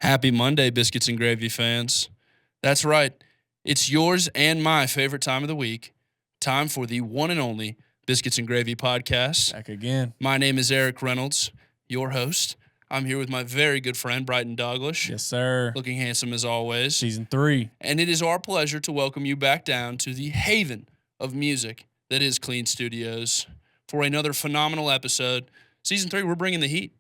Happy Monday, Biscuits and Gravy fans. That's right. It's yours and my favorite time of the week. Time for the one and only Biscuits and Gravy podcast. Back again. My name is Eric Reynolds, your host. I'm here with my very good friend, Brighton Douglas. Yes, sir. Looking handsome as always. Season 3. And it is our pleasure to welcome you back down to the haven of music that is Clean Studios for another phenomenal episode. Season 3, we're bringing the heat.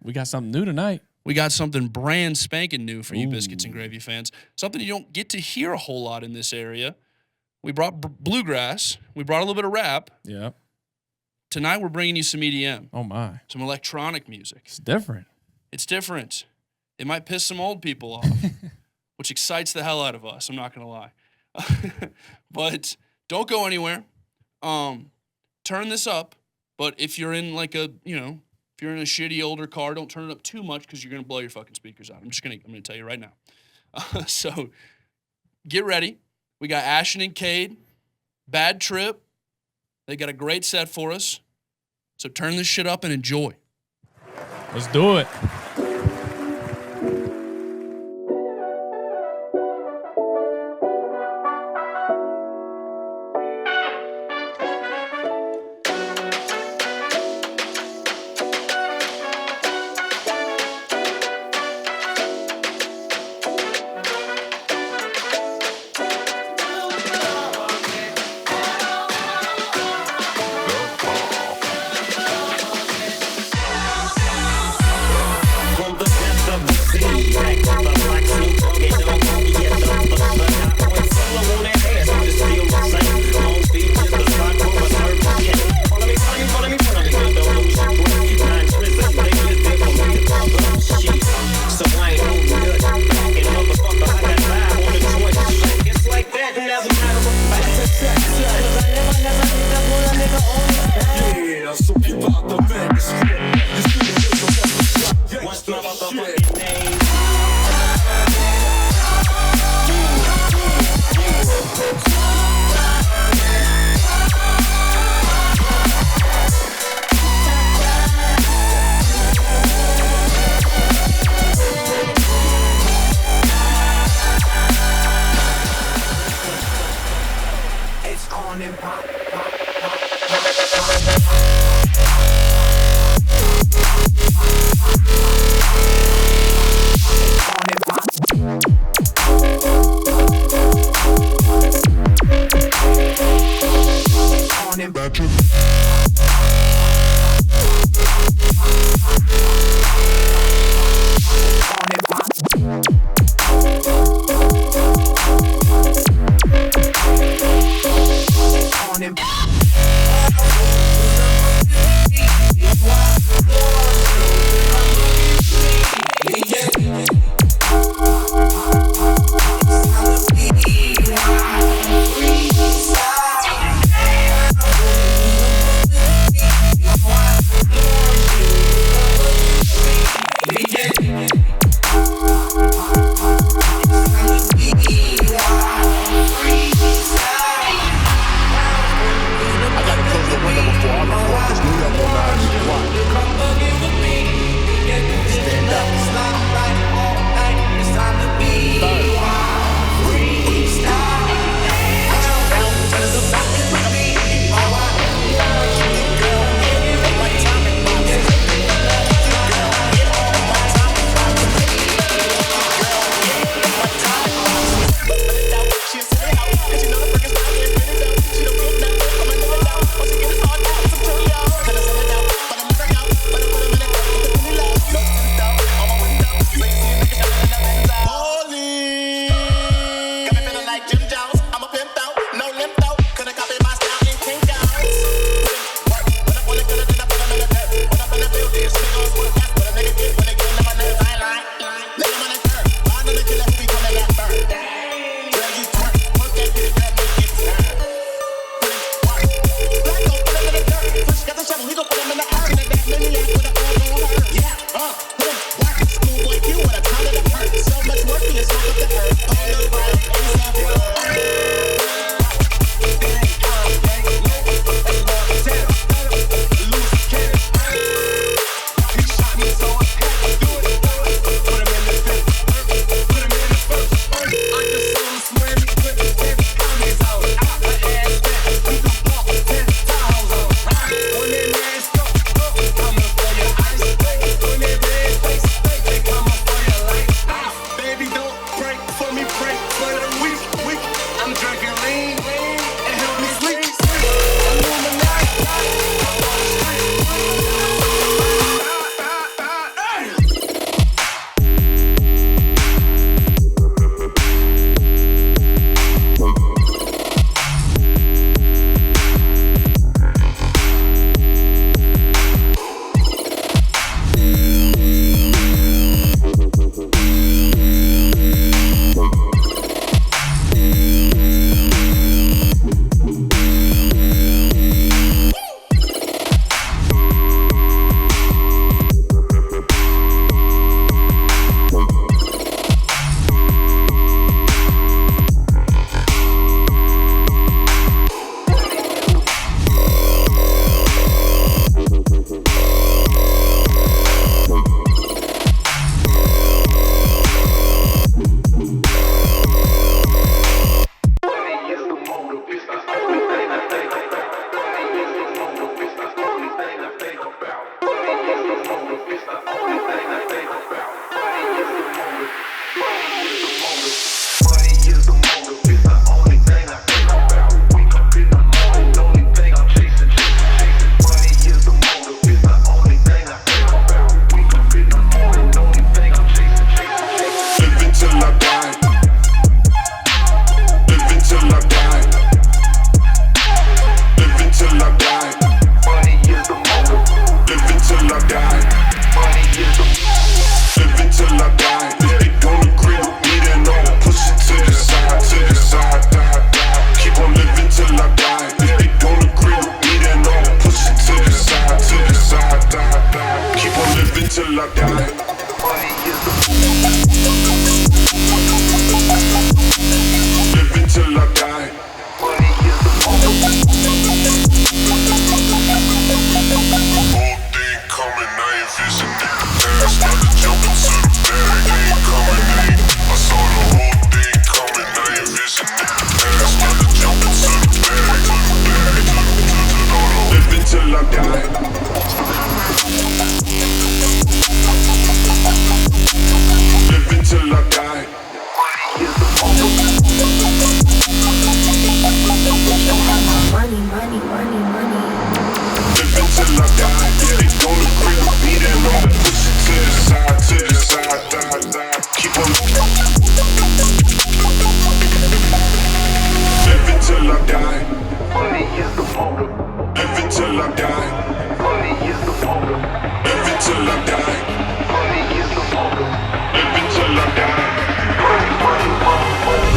We got something new tonight. We got something brand spanking new for you Biscuits and Gravy fans. Something you don't get to hear a whole lot in this area. We brought bluegrass. We brought a little bit of rap. Yep. Tonight we're bringing you some EDM. Oh, my. Some electronic music. It's different. It's different. It might piss some old people off, which excites the hell out of us. I'm not going to lie. But don't go anywhere. Turn this up. But if you're in like a, if you're in a shitty older car, don't turn it up too much because you're going to blow your fucking speakers out. I'm going to tell you right now. So get ready. We got Ashton and Cade, BADTRIP. They got a great set for us. So turn this shit up and enjoy. Let's do it. Living till I die. Money is the whole thing coming, I envision it. Past, not to jump into the bag. Ain't coming, ain't. I saw the whole thing coming, I envision it. Past, not to jump into the bag. Living till I die. Living till I die. Money, money, money, money. Living till I die. Yeah, they don't agree with me, then I'ma push it to the side, die. Keep on living till I die. Money is the motive. Living till I die. Money is the motive. Living till I die. Money is the motive. Living till I die. Money, money, money, money.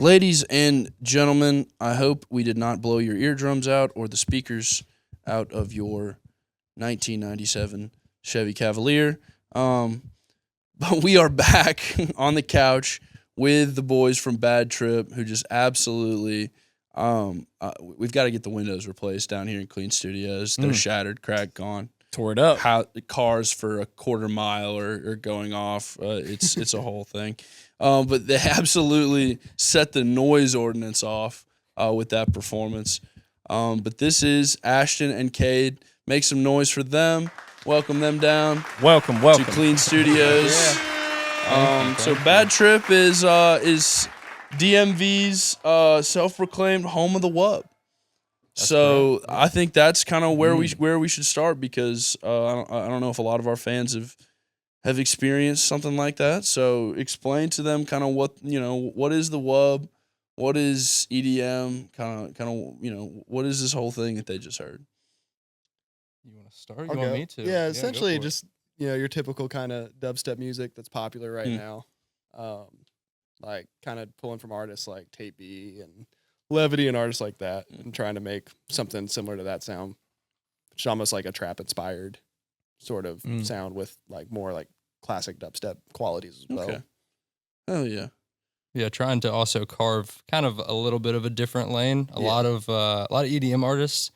Ladies and gentlemen, I hope we did not blow your eardrums out or the speakers out of your 1997 Chevy Cavalier. But we are back on the couch with the boys from BADTRIP, who just absolutely, we've got to get the windows replaced down here in Clean Studios. They're shattered, cracked, gone. Tore it up. How cars for a quarter mile are going off. It's a whole thing. But they absolutely set the noise ordinance off with that performance. But this is Ashton and Cade. Make some noise for them. Welcome them down. Welcome. To Clean Studios. So BADTRIP is DMV's self-proclaimed home of the Wub. So correct. I think that's kind of where we should start, because I don't know if a lot of our fans have experienced something like that. So explain to them kind of what is the Wub, what is EDM, kind of what is this whole thing that they just heard. You want to start? You want me to? Yeah, essentially just your typical kind of dubstep music that's popular right now. Like kind of pulling from artists like Tape B and Levity and artists like that, and trying to make something similar to that sound. It's almost like a trap inspired sort of sound with like more like classic dubstep qualities as well. Okay. Oh yeah. Yeah, trying to also carve kind of a little bit of a different lane. A lot of EDM artists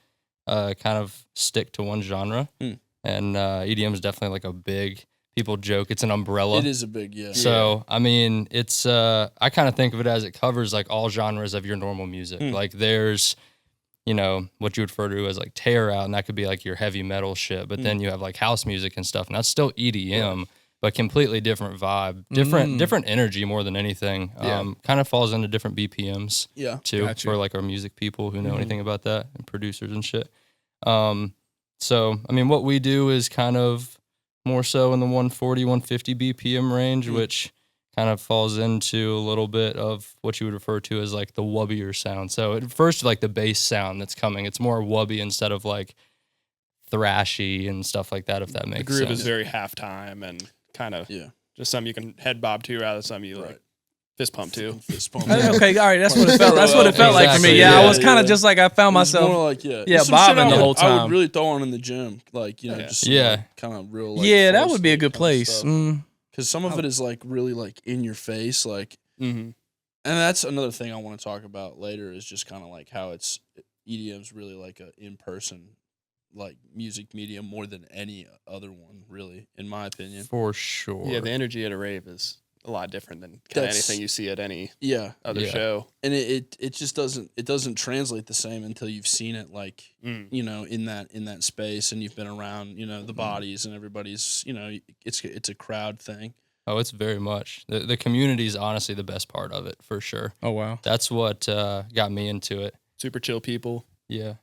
kind of stick to one genre, and EDM is definitely like a big. People joke it's an umbrella. It is a big, yeah. So, I mean, it's, I kind of think of it as it covers like all genres of your normal music. Like there's, what you would refer to as like tear out, and that could be like your heavy metal shit. But then you have like house music and stuff, and that's still EDM, but completely different vibe, different energy more than anything. Kind of falls into different BPMs too, for like our music people who know anything about that, and producers and shit. So, I mean, what we do is kind of more so in the 140, 150 BPM range, which kind of falls into a little bit of what you would refer to as like the wubbier sound. So at first, like the bass sound that's coming, it's more wubby instead of like thrashy and stuff like that, if that makes sense. The groove is very halftime and kind of just something you can head bob to rather than something you like fist pump to. Fist pump. Okay, all right, that's what it felt. That's what it felt like for me. Yeah, I was kind of just like I found myself. More like bobbing the whole time. I would really throw on in the gym, like just kind of real. Like, that would be a good place. Because some of it is like really like in your face, like, and that's another thing I want to talk about later is just kind of like how EDM's really like a in person like music medium more than any other one, really, in my opinion. For sure. Yeah, the energy at a rave is a lot different than kind of anything you see at any other show. And it just doesn't translate the same until you've seen it like in that space, and you've been around the bodies and everybody's it's a crowd thing. Oh, it's very much the community is honestly the best part of it, for sure. Oh wow, that's what got me into it. Super chill people. Yeah.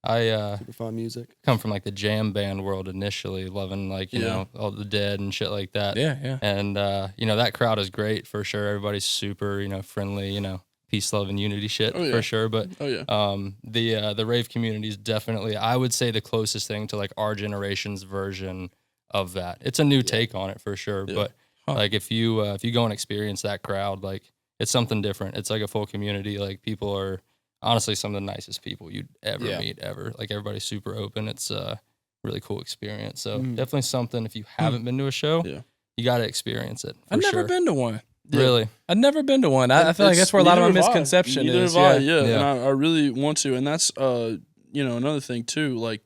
Super fun music. Come from like the jam band world initially, loving like you know all the Dead and shit like that. Yeah. And that crowd is great for sure. Everybody's super friendly. Peace, love, and unity shit for sure. But the rave community is definitely, I would say, the closest thing to like our generation's version of that. It's a new take on it for sure. Yeah. But like if you go and experience that crowd, like it's something different. It's like a full community. Like people are honestly some of the nicest people you'd ever meet ever. Like everybody's super open. It's a really cool experience. So definitely something, if you haven't been to a show, you got to experience it. I've never been to one. Really? I've never been to one. I feel like that's where a lot of my misconception is. And I really want to. And that's another thing too. Like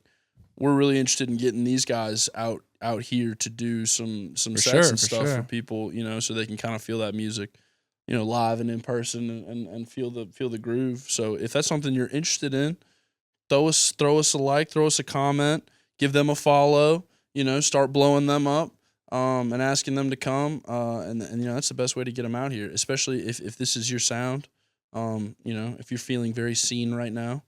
we're really interested in getting these guys out here to do some sets and stuff for people, so they can kind of feel that music, live and in person and feel the groove. So if that's something you're interested in, throw us a like, throw us a comment, give them a follow, start blowing them up. And asking them to come, and that's the best way to get them out here, especially if this is your sound. If you're feeling very seen right now,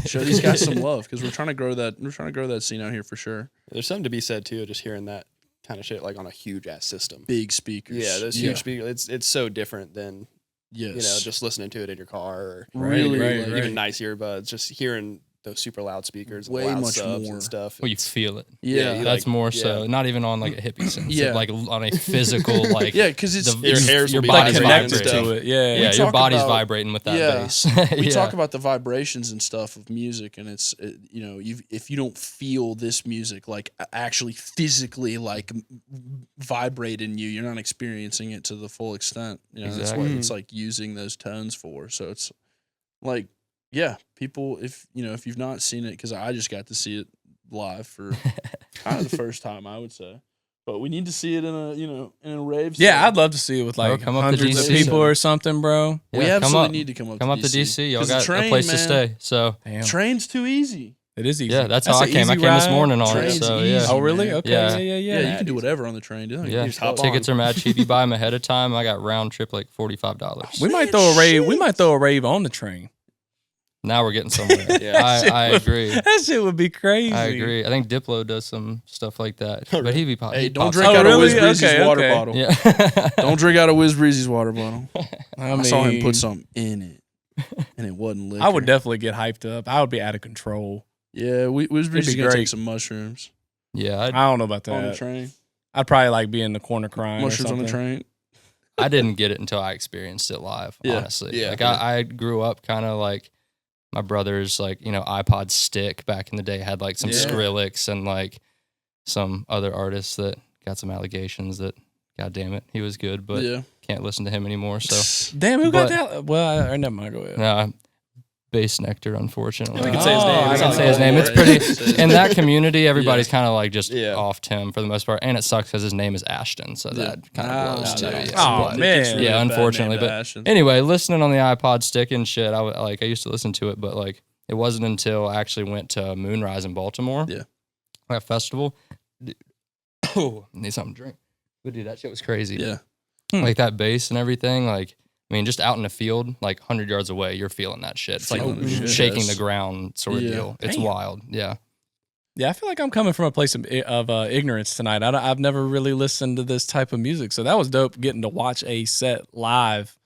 show these guys some love, because we're trying to grow that scene out here for sure. There's something to be said too, just hearing that kind of shit like on a huge ass system, big speakers. Yeah, those huge speakers. It's so different than just listening to it in your car, or really even nice earbuds. Just hearing those super loud speakers, and Way loud much subs more. and stuff. Well, you feel it. Yeah, you That's like- more so. yeah. Not even on like a hippie sense. Yeah. Like on a physical, like Yeah, because it's Your hairs your will be body's vibrating connected and vibrating. to it. Yeah. Yeah, your talk body's about- vibrating with that yeah. bass. we Yeah. talk about the vibrations and stuff of music, and if you don't feel this music like actually physically like vibrate in you, you're not experiencing it to the full extent. That's Exactly. what it's like using those tones for. So it's like, yeah, people, if you've not seen it, because I just got to see it live for kind of the first time, I would say. But we need to see it in a rave. Yeah, setting. I'd love to see it with like come up to hundreds of DC. people or something, bro. We Yeah, absolutely come up. need to come up Come to up to DC. Y'all 'Cause the got train, a place man, to stay. So Damn. Train's too easy. It is easy. yeah, that's how I an came. I easy came this ride. morning on it. Train's So easy. yeah. Oh, really? Okay. Yeah. Yeah. Yeah, you can do whatever on the train. Dude. Yeah, just hop tickets on. are mad cheap. You buy them ahead of time. I got round trip like $45. We might throw a rave. We might throw a rave on the train. Now we're getting somewhere. Yeah. I agree. That shit would be crazy. I agree. I think Diplo does some stuff like that, but he'd be pop. Hey, he'd don't pop drink Oh, out really? of Wiz Breezy's Okay, water okay. bottle. Yeah. Don't drink out of Wiz Breezy's water bottle. I I saw him mean, put something in it, and it wasn't liquor. I would definitely get hyped up. I would be out of control. Yeah, Wiz Breezy's be gonna great. take some mushrooms Yeah, I don't know about on the that. train. I'd probably like be in the corner crying. Mushrooms or on the something. train. I didn't get it until I experienced it live. Yeah. Honestly, Yeah. like I grew up kind of like my brother's like iPod Stick back in the day had like some Yeah. Skrillex and like some other artists that got some allegations that God damn it he was good, but Yeah. can't listen to him anymore. So Damn, who got But- that? Well, I never mind. Go ahead. no, Bass Nectar, unfortunately. We can say his name. I We can can say his call name. him It's right. pretty Say his in that community. Everybody's kind of like just Yeah. off Tim for the most part, and it sucks because his name is Ashton, so that kind of blows too. that's- Yeah. Oh, But- man. Yeah, unfortunately, but Ashton. anyway, listening on the iPod Stick and shit, I used to listen to it, but like it wasn't until I actually went to Moonrise in Baltimore, Yeah. that festival. Oh, need something to drink. But dude, that shit was crazy. Yeah. Like that bass and everything. Like I mean, just out in the field, like 100 yards away, you're feeling that shit. It's like Feeling the shit, shaking yes. the ground sort of Yeah. deal. It's Damn. wild. Yeah. Yeah, I feel like I'm coming from a place of ignorance tonight. I've never really listened to this type of music, so that was dope getting to watch a set live.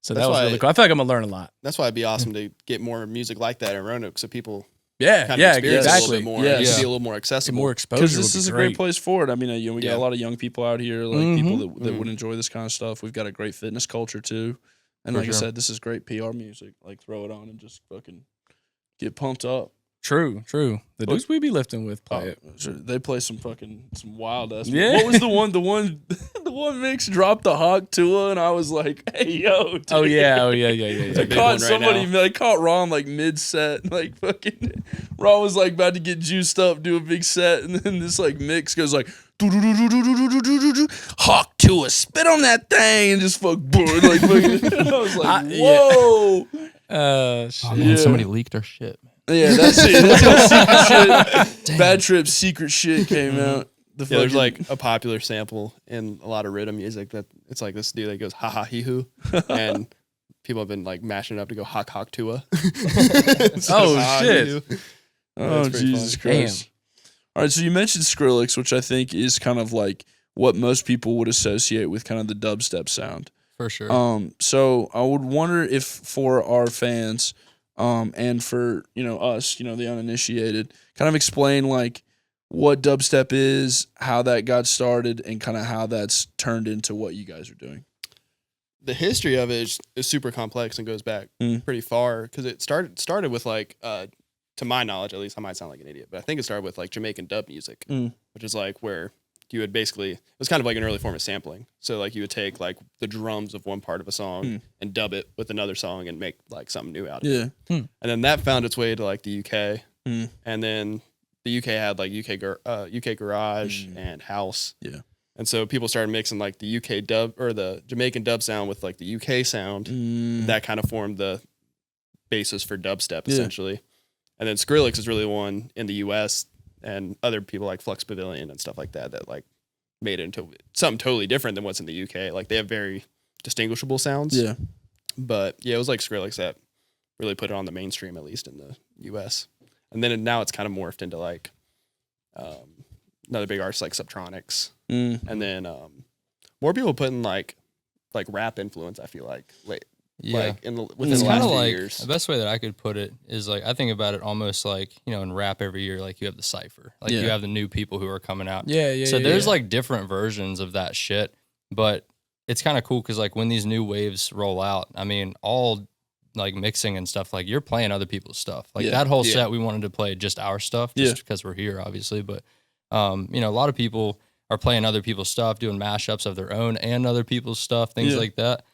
So that That's was why- really cool. I feel like I'm gonna learn a lot. That's why it'd be awesome to get more music like that in Roanoke, so people Yeah, kind of yeah, experience it a exactly. little bit more. Yeah. It Yeah. should be a little more Get accessible. more exposure. Because this would is be a great place for it. I mean, we got Yeah. a lot of young people out here, like people that Mhm. would enjoy this kind of stuff. We've got a great fitness culture too, and For like I sure. said, this is great PR music. Like throw it on and just fucking get pumped up. True. The dudes we be lifting with play it. Sure, they play some wild ass. Yeah. What was the one? The one mix dropped the hawk Tua, and I was like, "Hey yo!" Dude. Oh yeah. I big one caught right somebody. now. I caught Ron like mid set. Like fucking, Ron was like about to get juiced up, do a big set, and then this like mix goes like, hawk Tua, spit on that thing, and just like fucking. I was like, whoa. Oh man, Yeah. somebody leaked our shit. Yeah, that's it. That's how secret shit. Bad Trip secret shit came out. The Yeah, there's fucking- like a popular sample in a lot of rhythm music that it's like this dude that goes ha ha he hoo, and people have been like mashing it up to go hawk hawk Tua. Oh, shit. Oh, That's pretty Jesus funny. Christ. All right, so you mentioned Skrillex, which I think is kind of like what most people would associate with kind of the dubstep sound. For sure. So I would wonder if for our fans, and for, us, the uninitiated, kind of explain like what dubstep is, how that got started, and kind of how that's turned into what you guys are doing. The history of it is super complex and goes back pretty far because it started with like to my knowledge, at least I might sound like an idiot, but I think it started with like Jamaican dub music, which is like where you would basically, it was kind of like an early form of sampling. So like you would take like the drums of one part of a song and dub it with another song and make like something new out of it. Yeah. And then that found its way to like the UK, and then the UK had like UK garage and house. Yeah. And so people started mixing like the UK dub or the Jamaican dub sound with like the UK sound. That kind of formed the basis for dubstep essentially. And then Skrillex is really the one in the US and other people like Flux Pavilion and stuff like that like made it into something totally different than what's in the UK. Like they have very distinguishable sounds. Yeah. But yeah, it was like Skrillex that really put it on the mainstream, at least in the US. And then now it's kind of morphed into like another big artist like Subtronics. And then more people putting like rap influence, I feel like Yeah. Like within It's the kind last of few like years. the best way that I could put it is like I think about it almost like, you know, in rap every year, like you have the cypher, like Yeah. you have the new people who are coming out. Yeah. So there's like different versions of that shit, but it's kind of cool because like when these new waves roll out, I mean, all like mixing and stuff, like you're playing other people's stuff. Like Yeah. that whole Yeah. set, we wanted to play just our stuff, Yeah. just because we're here, obviously. But you know, a lot of people are playing other people's stuff, doing mashups of their own and other people's stuff, things Yeah. like that.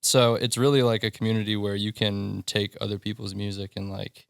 So it's really like a community where you can take other people's music and like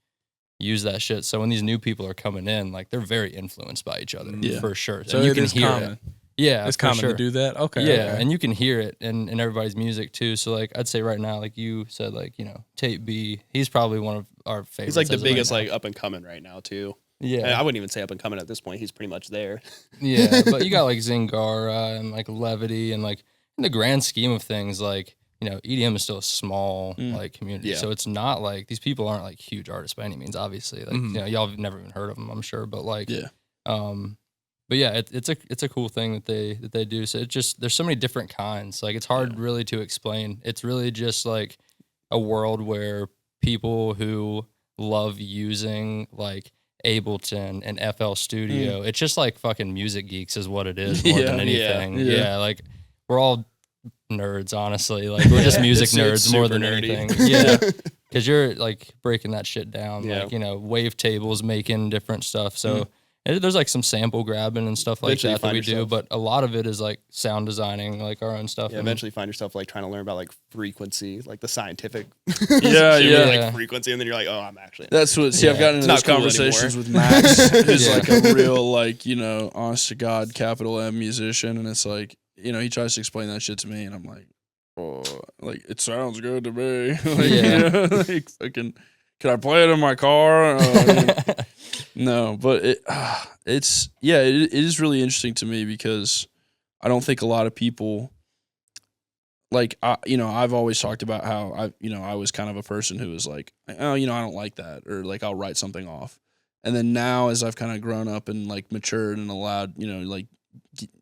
use that shit. So when these new people are coming in, like they're very influenced by each other Yeah. for sure. So And you it can is hear common. it. Yeah, It's for common sure. to do that. Okay. Yeah, okay. and you can hear it in everybody's music too. So like I'd say right now, like you said, like, you know, Tape B, he's probably one of our favorites. He's like the as of right biggest now. like up and coming right now too. Yeah. And I wouldn't even say up and coming at this point. He's pretty much there. Yeah, but you got like Zingara and like Levity, and like in the grand scheme of things, like, you know, EDM is still a small like community. Yeah. So it's not like these people aren't like huge artists by any means, obviously. Like, you know, y'all have never even heard of them, I'm sure. But like, Yeah. but yeah, it's a cool thing that they do. So it just, there's so many different kinds. Like it's hard really to explain. It's really just like a world where people who love using like Ableton and FL Studio, it's just like fucking music geeks is what it is more than anything. yeah. Yeah, like we're all nerds, honestly. Like we're just music It's nerds more super than nerdy. anything. Yeah, because you're like breaking that shit down, Yeah. like, you know, wave tables, making different stuff. So there's like some sample grabbing and stuff like Eventually you that that find we do, yourself- but a lot of it is like sound designing, like our own stuff. Yeah, and- eventually find yourself like trying to learn about like frequency, like the scientific. Yeah, shit, yeah. Like frequency, and then you're like, oh, I'm actually. That's what. See, I've gotten into It's those not cool conversations anymore. with Max, who's Yeah. like a real, like, you know, honest to God, capital M musician, and it's like, you know, he tries to explain that shit to me, and I'm like, oh, like it sounds good to me. Like, Yeah. you know, like fucking, can I play it in my car? No, but it's it is really interesting to me because I don't think a lot of people. Like, you know, I've always talked about how I was kind of a person who was like, oh, you know, I don't like that, or like I'll write something off. And then now, as I've kind of grown up and like matured and allowed, you know, like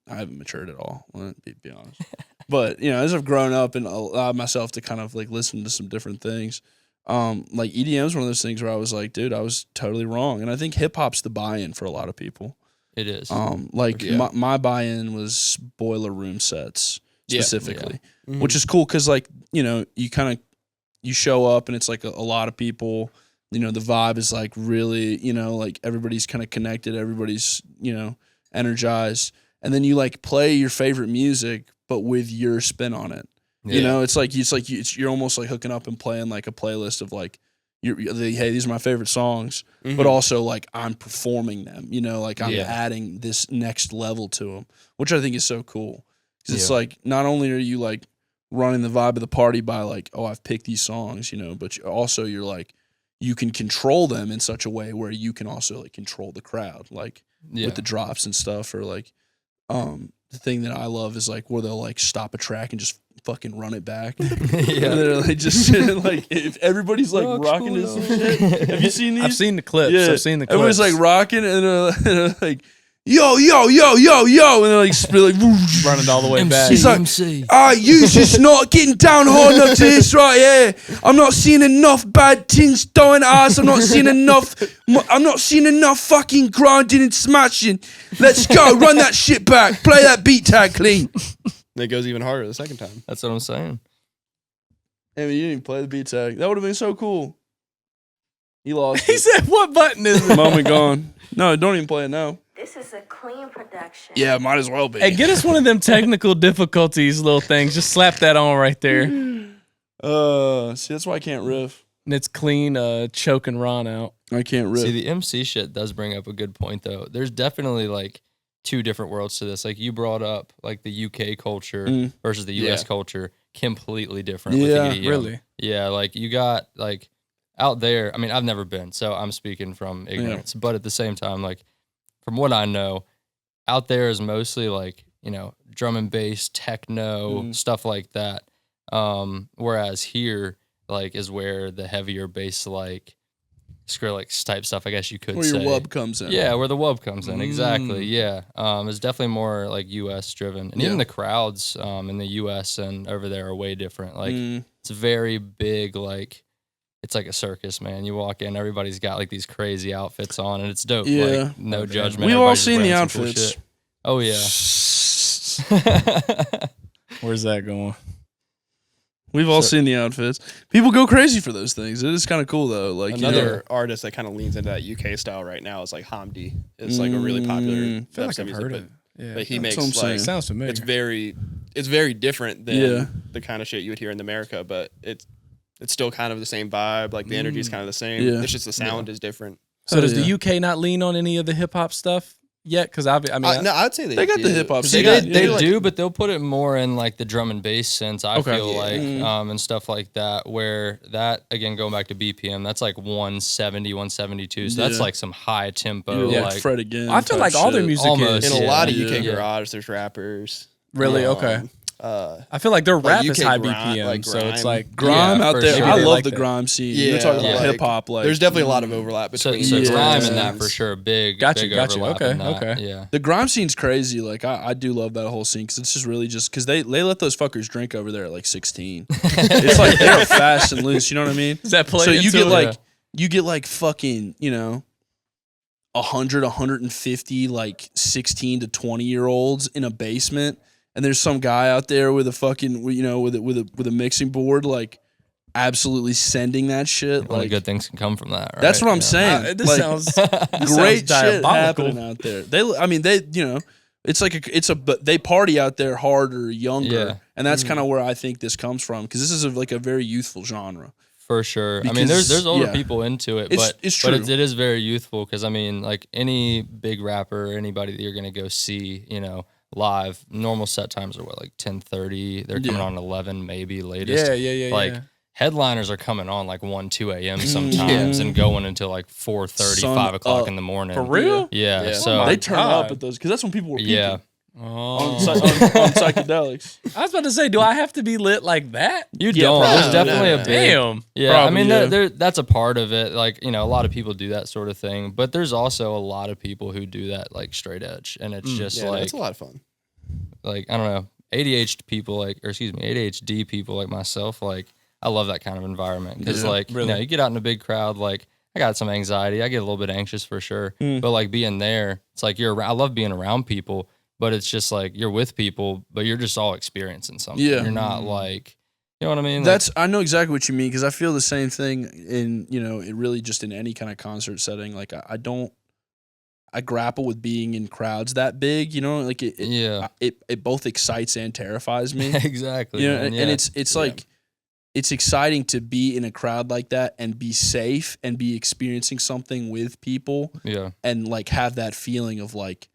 I haven't matured at all, be honest. But, you know, as I've grown up and allowed myself to kind of like listen to some different things, like EDM is one of those things where I was like, dude, I was totally wrong. And I think hip hop's the buy-in for a lot of people. It is. Like Yeah. my buy-in was Boiler Room sets Yeah. specifically, Mhm. which is cool because like, you know, you show up and it's like a lot of people, you know, the vibe is like really, you know, like everybody's kind of connected, everybody's, you know, energized, and then you like play your favorite music but with your spin on it. You know, it's like you're almost like hooking up and playing like a playlist of like hey, these are my favorite songs, but also like I'm performing them, you know, like I'm adding this next level to them, which I think is so cool. Because it's like, not only are you like running the vibe of the party by like, oh, I've picked these songs, you know, but you're like, you can control them in such a way where you can also like control the crowd, like with the drops and stuff, or like, the thing that I love is like where they'll like stop a track and just fucking run it back. And they're like just like if everybody's like rocking to some shit. Have you seen these? I've seen the clips. Yeah. I've seen the clips. Everybody's like rocking and they're like, yo, yo, yo, yo, yo, and they're like whoosh. running all the way back. He's like, you just not getting down hard enough to this right here. I'm not seeing enough bad things throwing ass. I'm not seeing enough fucking grinding and smashing. Let's go, run that shit back. Play that beat tag clean. And it goes even harder the second time. That's what I'm saying. Hey, man, you didn't even play the beat tag. That would have been so cool. He lost He it. said, "What button is it?" Moment gone. No, don't even play it now. This is a clean production. Yeah, might as well be. Hey, get us one of them technical difficulties little things. Just slap that on right there. And See, that's why I can't riff. it's clean, choking Ron out. I can't riff. See, the MC shit does bring up a good point, though. There's definitely like two different worlds to this. Like you brought up, like the UK culture versus the US culture, completely different. Yeah, with the EDM. really. Yeah, like you got like out there. I mean, I've never been, so I'm speaking from ignorance. But at the same time, like from what I know, out there is mostly like, you know, drum and bass, techno, stuff like that. Whereas here, like, is where the heavier bass, like Skrillex type stuff, I guess you could Where say. your wub comes in. Yeah, where the wub comes in. Exactly. Yeah. It's definitely more like US driven. And even the crowds in the US and over there are way different. Like it's very big, like it's like a circus, man. You walk in, everybody's got like these crazy outfits on, and it's dope. Yeah. Like, no judgment. We've all everybody's seen the wearing some cool outfits. shit. Oh yeah. Where's that going? We've all seen the outfits. People go crazy for those things. It is kind of cool though. Like Another artist that kind of leans into that UK style right now is like Hamdi. It's like a really popular I feel like dubstep I've music, heard but, it. Yeah. but he That's makes what I'm saying. like Sounds familiar. it's very different than Yeah. the kind of shit you would hear in America, but it's still kind of the same vibe. Like the energy is kind of the same. Yeah. It's just the sound is different. So does yeah. the UK not lean on any of the hip hop stuff yet? Because I mean, No, I'd say They got the do. hip-hop 'Cause scene. They Yeah. do, but they'll put it more in like the drum and bass sense, I Okay. feel Yeah. like, Mm-hmm. and stuff like that, where that, again, going back to BPM, that's like 170, 172. So that's Yeah. like some high tempo. Yeah, like, Fred again. I feel type like all their shit. music Almost, is In a Yeah. lot of UK Yeah. garage, there's rappers. really okay. I feel like their rap is UK high grime, BPM, like so it's grime. like Grime Yeah, out for there. sure. I They love like the that. grime scene. Yeah, You're talking like, about hip hop. Like there's definitely a lot of overlap So, between. so Yeah. grime and that scenes. for sure, big, Gotcha, big gotcha. overlap Okay, in that. okay. Yeah. the grime scene's crazy. Like I do love that whole scene because it's just really just because they let those fuckers drink over there at like 16. It's like they're fast and loose. You know what I mean? Does that play So you into get it? like you get like fucking 100, 150 like 16 to 20-year-olds in a basement, and there's some guy out there with a fucking with a mixing board like absolutely sending that shit. Only Like good things can come from that, right? that's what I'm Yeah. saying. this Like, sounds great shit diabolical. happening out there. It's like but they party out there harder, younger, Yeah. and that's kind of where I think this comes from because this is like a very youthful genre. For sure. I mean, Because, there's older yeah. people into it, It's but true. it is very youthful because I mean, like any big rapper, anybody that you're gonna go see, live, normal set times are what, like 10:30. They're coming Yeah. on 11, maybe latest. Yeah. Like headliners are coming on like 1, 2 a.m. sometimes and going until like 4:30, Sun 5 o'clock up. in the morning. For real? Yeah. Yeah. So They turn God. up at those because that's when people were peaking yeah, Oh. on psychedelics. I was about to say, do I have to be lit like that? you Yeah, don't. probably. There's definitely No, a no. big. Damn. Yeah, Probably, I mean, yeah. that's a part of it. Like, a lot of people do that sort of thing, but there's also a lot of people who do that like straight edge, and it's just Yeah, like it's a lot of fun. I don't know, ADHD people like myself, like I love that kind of environment because Yeah, like really. you get out in a big crowd, like I got some anxiety, I get a little bit anxious for sure, but like being there, it's like I love being around people, but it's just like you're with people, but you're just all experiencing something. Yeah. You're not like, you know what I mean? Like, I know exactly what you mean because I feel the same thing in it really just in any kind of concert setting. Like I grapple with being in crowds that big. Like it both excites and terrifies me. exactly. man, And it's like it's exciting to be in a crowd like that and be safe and be experiencing something with people yeah. and like have that feeling of like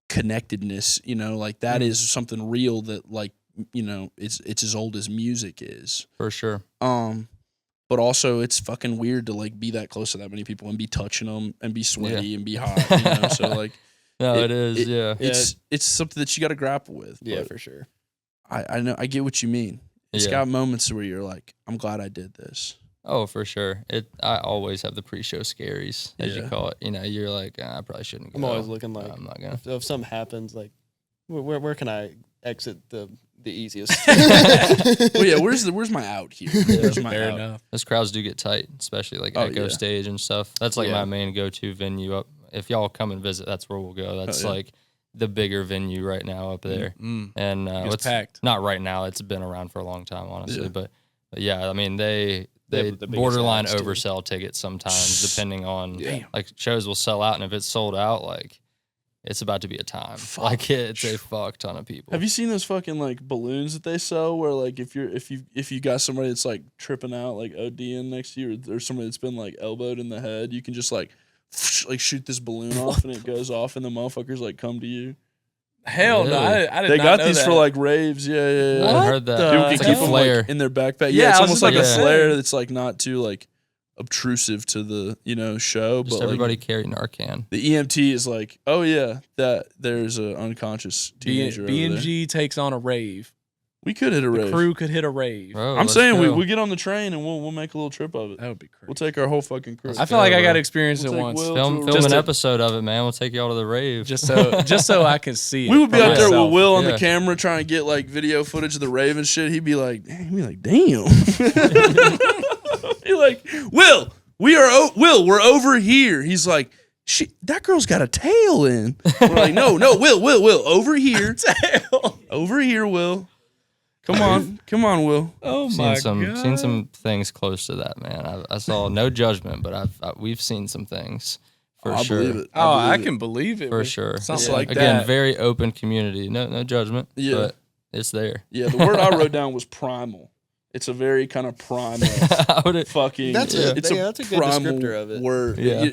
connectedness. Like that is something real that like it's as old as music is. For sure. But also it's fucking weird to like be that close to that many people and be touching them and be sweaty and be hot. So like No, it is. Yeah. it's something that you got to grapple with. Yeah, but for sure. I know I get what you mean. It's Yeah. got moments where you're like, I'm glad I did this. Oh, for sure. I always have the pre-show scaries, as you Yeah. call it. You're like, I probably shouldn't go. I'm always looking like I'm not gonna. if something happens, like where can I exit the easiest? Well, yeah, where's my out here? Where's my Fair out? enough. Those crowds do get tight, especially like Oh, Echo yeah. Stage and stuff. That's like Yeah. my main go-to venue up. If y'all come and visit, that's where we'll go. That's yeah. like the bigger venue right now up there. Mm. And It's it's packed. not right now. It's been around for a long time, honestly. Yeah. But yeah, I mean they have the biggest borderline acts, too. oversell tickets sometimes, depending on Damn. like shows will sell out, and if it's sold out, like it's about to be a time. Like it's a fuck ton of people. Have you seen those fucking like balloons that they sell where like if you got somebody that's like tripping out like ODing next to you or somebody that's been like elbowed in the head, you can just like shoot this balloon off and it goes off and the motherfuckers like come to you. Hell no, Really? I did They not got know these that. for like raves. Yeah. I What heard that. the People can It's keep like a them flare. like in their backpack. Yeah, Yeah, it's I was almost just like a about to say. flare that's like not too like obtrusive to the show. Just but everybody like, carry Narcan. the EMT is like, oh yeah, that there's an unconscious teenager over there. B&G takes on a rave. We could hit a The rave. crew could hit a rave. Bro, I'm let's saying go. we get on the train and we'll make a little trip of it. That would be crazy. We'll take our whole fucking crew. I feel like I bro. got to experience We'll it take once. Will Film to a an rave. episode of it, man. We'll take you all to the rave. Just so I can see it. We would be for out there with myself. Will on the Yeah. camera trying to get like video footage of the rave and shit. He'd be like, damn. He'd like, Will, we're over here. He's like, that girl's got a tail in. We're like, no, Will, over here. Over here, Will. Come on, Will. Oh seen my some god. seen some things close to that, man. I saw no judgment, but we've seen some things for I sure. believe it. Oh, I believe it. can believe it. For with sure. Something Yeah. like Again, that. very open community. No judgment. Yeah. But it's there. Yeah, the word I wrote down was primal. It's a very kind of primal I would fucking. That's it's that's a good primal descriptor of it. word. Yeah.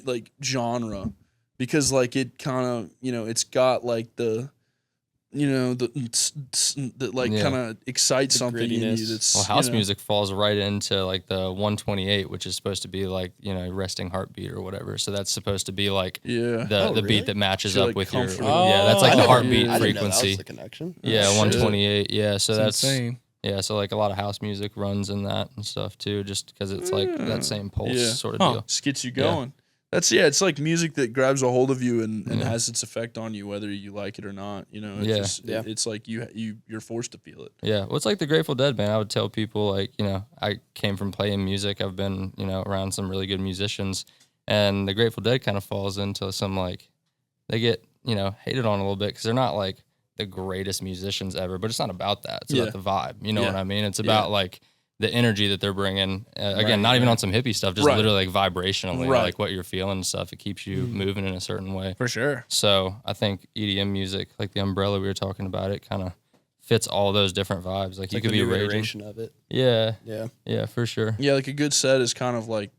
Like genre, because like it kind of it's got like the that like Yeah. kind of excites The something in you. grittiness. That's Well, house you know, music falls right into like the 128, which is supposed to be like resting heartbeat or whatever. So that's supposed to be like Yeah. the really? beat that matches Feel, up like, with your comfortable. yeah. That's Oh, like I the never heartbeat knew. I didn't know that was frequency. the connection. Yeah, shit. 128. Yeah, so It's that's insane. yeah. So like a lot of house music runs in that and stuff too, just because it's like that same pulse Yeah. sort of Huh. deal. Just gets you going. It's like music that grabs a hold of you and Yeah. has its effect on you, whether you like it or not. It's Yeah. just, Yeah. it's like you're forced to feel it. Yeah, well, it's like the Grateful Dead, man. I would tell people, like, I came from playing music. I've been, around some really good musicians. And the Grateful Dead kind of falls into some, like, they get, hated on a little bit because they're not, like, the greatest musicians ever. But it's not about that. It's about the vibe. You know Yeah. what I mean? It's about, like, the energy that they're bringing. Again, Right, not even right. on some hippie stuff, just Right. literally, like, vibrationally, Right. like, what you're feeling and stuff. It keeps you moving in a certain way. For sure. So I think EDM music, like the umbrella we were talking about, it kind of fits all those different vibes. Like It's you like could a be new raging. iteration of it. Yeah, Yeah. yeah, for sure. Yeah, like a good set is kind of like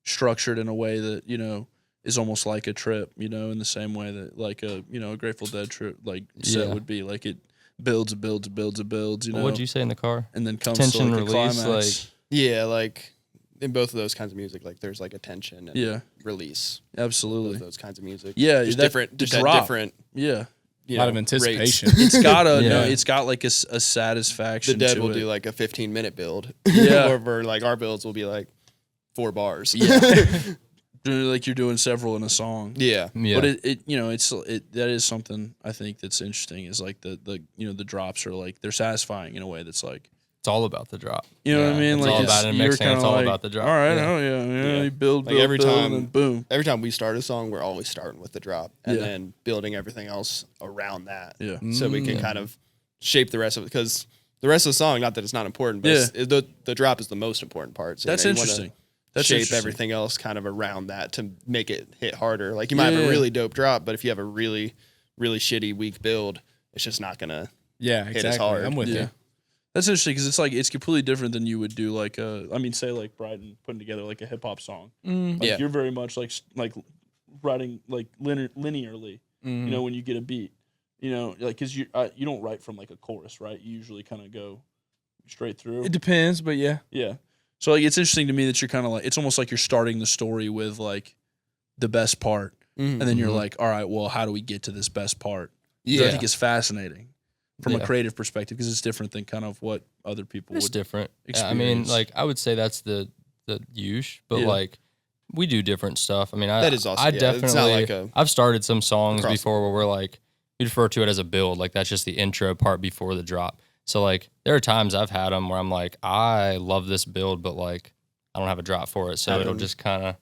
structured in a way that, is almost like a trip, in the same way that like a Grateful Dead trip like set Yeah. would be. Like it builds, What'd you say in the car? and then comes Tension, to like a release, climax. Yeah, like in both of those kinds of music, like there's like a tension and Yeah, release. Both absolutely. of those kinds of music. Yeah, just that- different, the just at drop. different. Yeah, You A lot know, of rates. anticipation. it's got a Yeah. it's got like a satisfaction. The Dead to will it. do like a 15-minute build. Yeah. Or like our builds will be like 4 bars. like you're doing several in a song. Yeah. Yeah, But that is something I think that's interesting is like the drops are like they're satisfying in a way that's like, it's all about the drop. you know what I mean? It's like all about it in you're mixing. It's kinda all like, about the drop. All right, Yeah. yeah. You build, Like build, every build, time- and then boom. Every time we start a song, we're always starting with the drop and Yeah. then building everything else around that. Yeah. So we can kind of shape the rest of it because the rest of the song, not that it's not important, but Yeah. the drop is the most important part. So, That's you wanna interesting. That's shape interesting. everything else kind of around that to make it hit harder. Like you might have Yeah. a really dope drop, but if you have a really, really shitty weak build, it's just not gonna. Yeah, as exactly. hard. I'm with Yeah. you. That's interesting because it's completely different than you would do like say like Bryden putting together like a hip hop song. Like Yeah. you're very much like writing like linearly. Mhm. When you get a beat, like because you don't write from like a chorus, right? You usually kind of go straight through. It depends, but yeah. Yeah. So like it's interesting to me that you're kind of like it's almost like you're starting the story with like the best part, and then you're like, all right, well, how do we get to this best part? Which I think is fascinating from a Yeah. creative perspective because it's different than kind of what other people It's would. different. I mean, experience. like I would say that's the use, but Yeah. like we do different stuff. I mean, That is also- I yeah, it's not definitely like a- I've started some songs across the before where we're like we refer to it as a build, like that's just the intro part before the drop. So like there are times I've had them where I'm like, I love this build, but like I don't have a drop for it, so it'll just kind of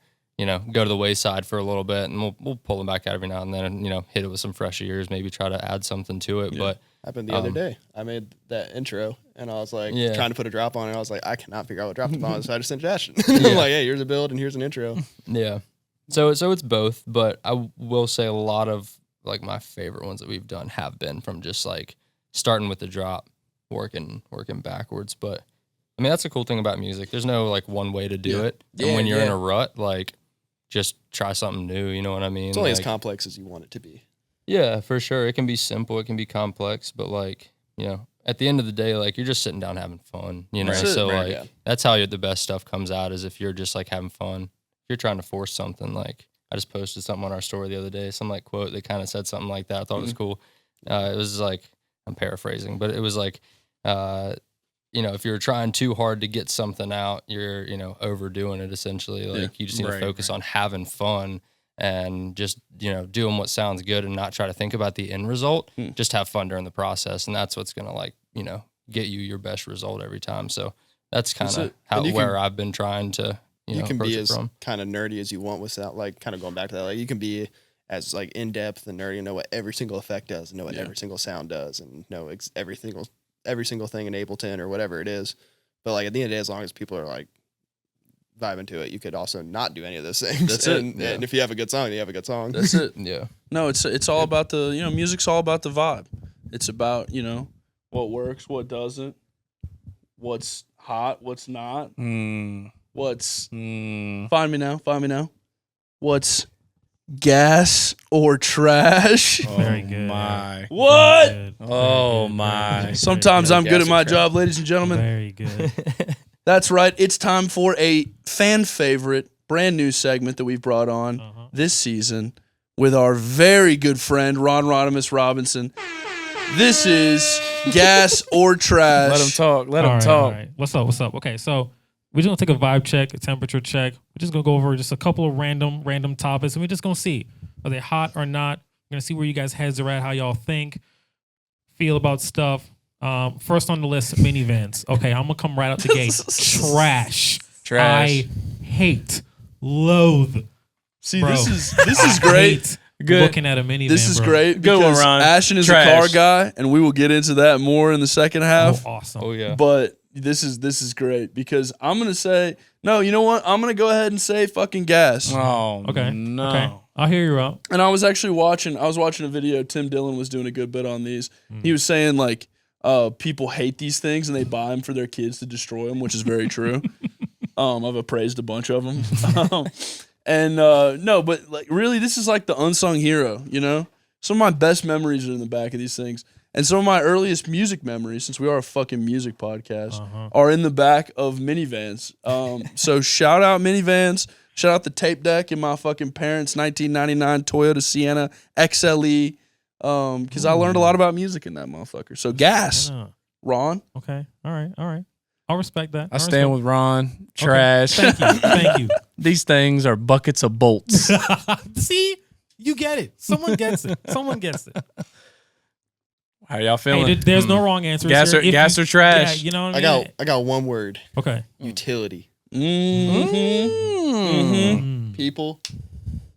go to the wayside for a little bit, and we'll pull them back out every now and then, and hit it with some fresh ears, maybe try to add something to it. Yeah. But Happened the other day. I made that intro and I was like Yeah. trying to put a drop on it. I was like, I cannot figure out what drop to put on, so I just sent Ashton. Yeah. I'm like, hey, here's a build and here's an intro. yeah, so it's both, but I will say a lot of like my favorite ones that we've done have been from just like starting with the drop, working backwards. But I mean, that's the cool thing about music. There's no like one way to do it. And Yeah, when you're in yeah. a rut, like just try something new. You know what I mean? It's only as Like, complex as you want it to be. yeah, for sure. It can be simple. It can be complex, but like, at the end of the day, like you're just sitting down having fun, Right. So Right, like yeah. that's how the best stuff comes out is if you're just like having fun. If you're trying to force something, like I just posted something on our story the other day, some like quote that kind of said something like that. I thought it was cool. It was like, I'm paraphrasing, but it was like, If you're trying too hard to get something out, you're, overdoing it essentially. Like you just need to focus on having fun and just, doing what sounds good and not try to think about the end result. Just have fun during the process. And that's what's going to get you your best result every time. So that's kind of where I've been trying to, you can be as from. kind of nerdy as you want without like kind of going back to that. Like you can be as like in depth and nerdy and know what every single effect does, and know what every single sound does, and know every single thing in Ableton or whatever it is. But like at the end of the day, as long as people are like vibing to it, you could also not do any of those things. That's and, it. And if you have a good song, you have a good song. That's it. Yeah. No, it's all about the music's all about the vibe. It's about what works, what doesn't, what's hot, what's not, what's find me now, what's gas or trash. Very good. My. What? Very good. Oh, Very my. good. Sometimes Very I'm good. good Gas at my or trash. job, ladies and gentlemen. Very good. That's right. It's time for a fan favorite, brand new segment that we've brought on this season with our very good friend Ron Rodimus Robinson. This is gas or trash. Let him talk. Let All him right, talk. all right. What's up? Okay, so we're just gonna take a vibe check, a temperature check. We're just gonna go over just a couple of random topics, and we're just gonna see are they hot or not. We're gonna see where you guys' heads are at, how y'all think, feel about stuff. First on the list, minivans. Okay, I'm gonna come right out the gate. Trash. Trash. I hate, loathe. See, Bro. this is great. Hate Good. looking at a minivan. This is bro. great Good one, because Ron. Ashton is Trash. a car guy, and we will get into that more in the second half. Oh, awesome. Oh yeah. But this is great because I'm gonna say no. You know what? I'm gonna go ahead and say fucking gas. Oh, Okay. no. Okay. I'll hear you out. And I was actually watching a video. Tim Dillon was doing a good bit on these. He was saying like people hate these things and they buy them for their kids to destroy them, which is very true. I've appraised a bunch of them. No, but like really, this is like the unsung hero. Some of my best memories are in the back of these things, and some of my earliest music memories, since we are a fucking music podcast, are in the back of minivans. So shout out minivans. Shout out the tape deck in my fucking parents' 1999 Toyota Sienna XLE. Because I learned a lot about music in that motherfucker. So gas, Yeah. Ron. Okay. All right. I'll respect that. I stand with Ron. Trash. Thank you. These things are buckets of bolts. See, you get it. Someone gets it. How y'all feeling? Hey, there's no wrong answers. Gas here. or- If gas you- or trash? Yeah, you know what I mean. I got one word. Okay. Utility. People.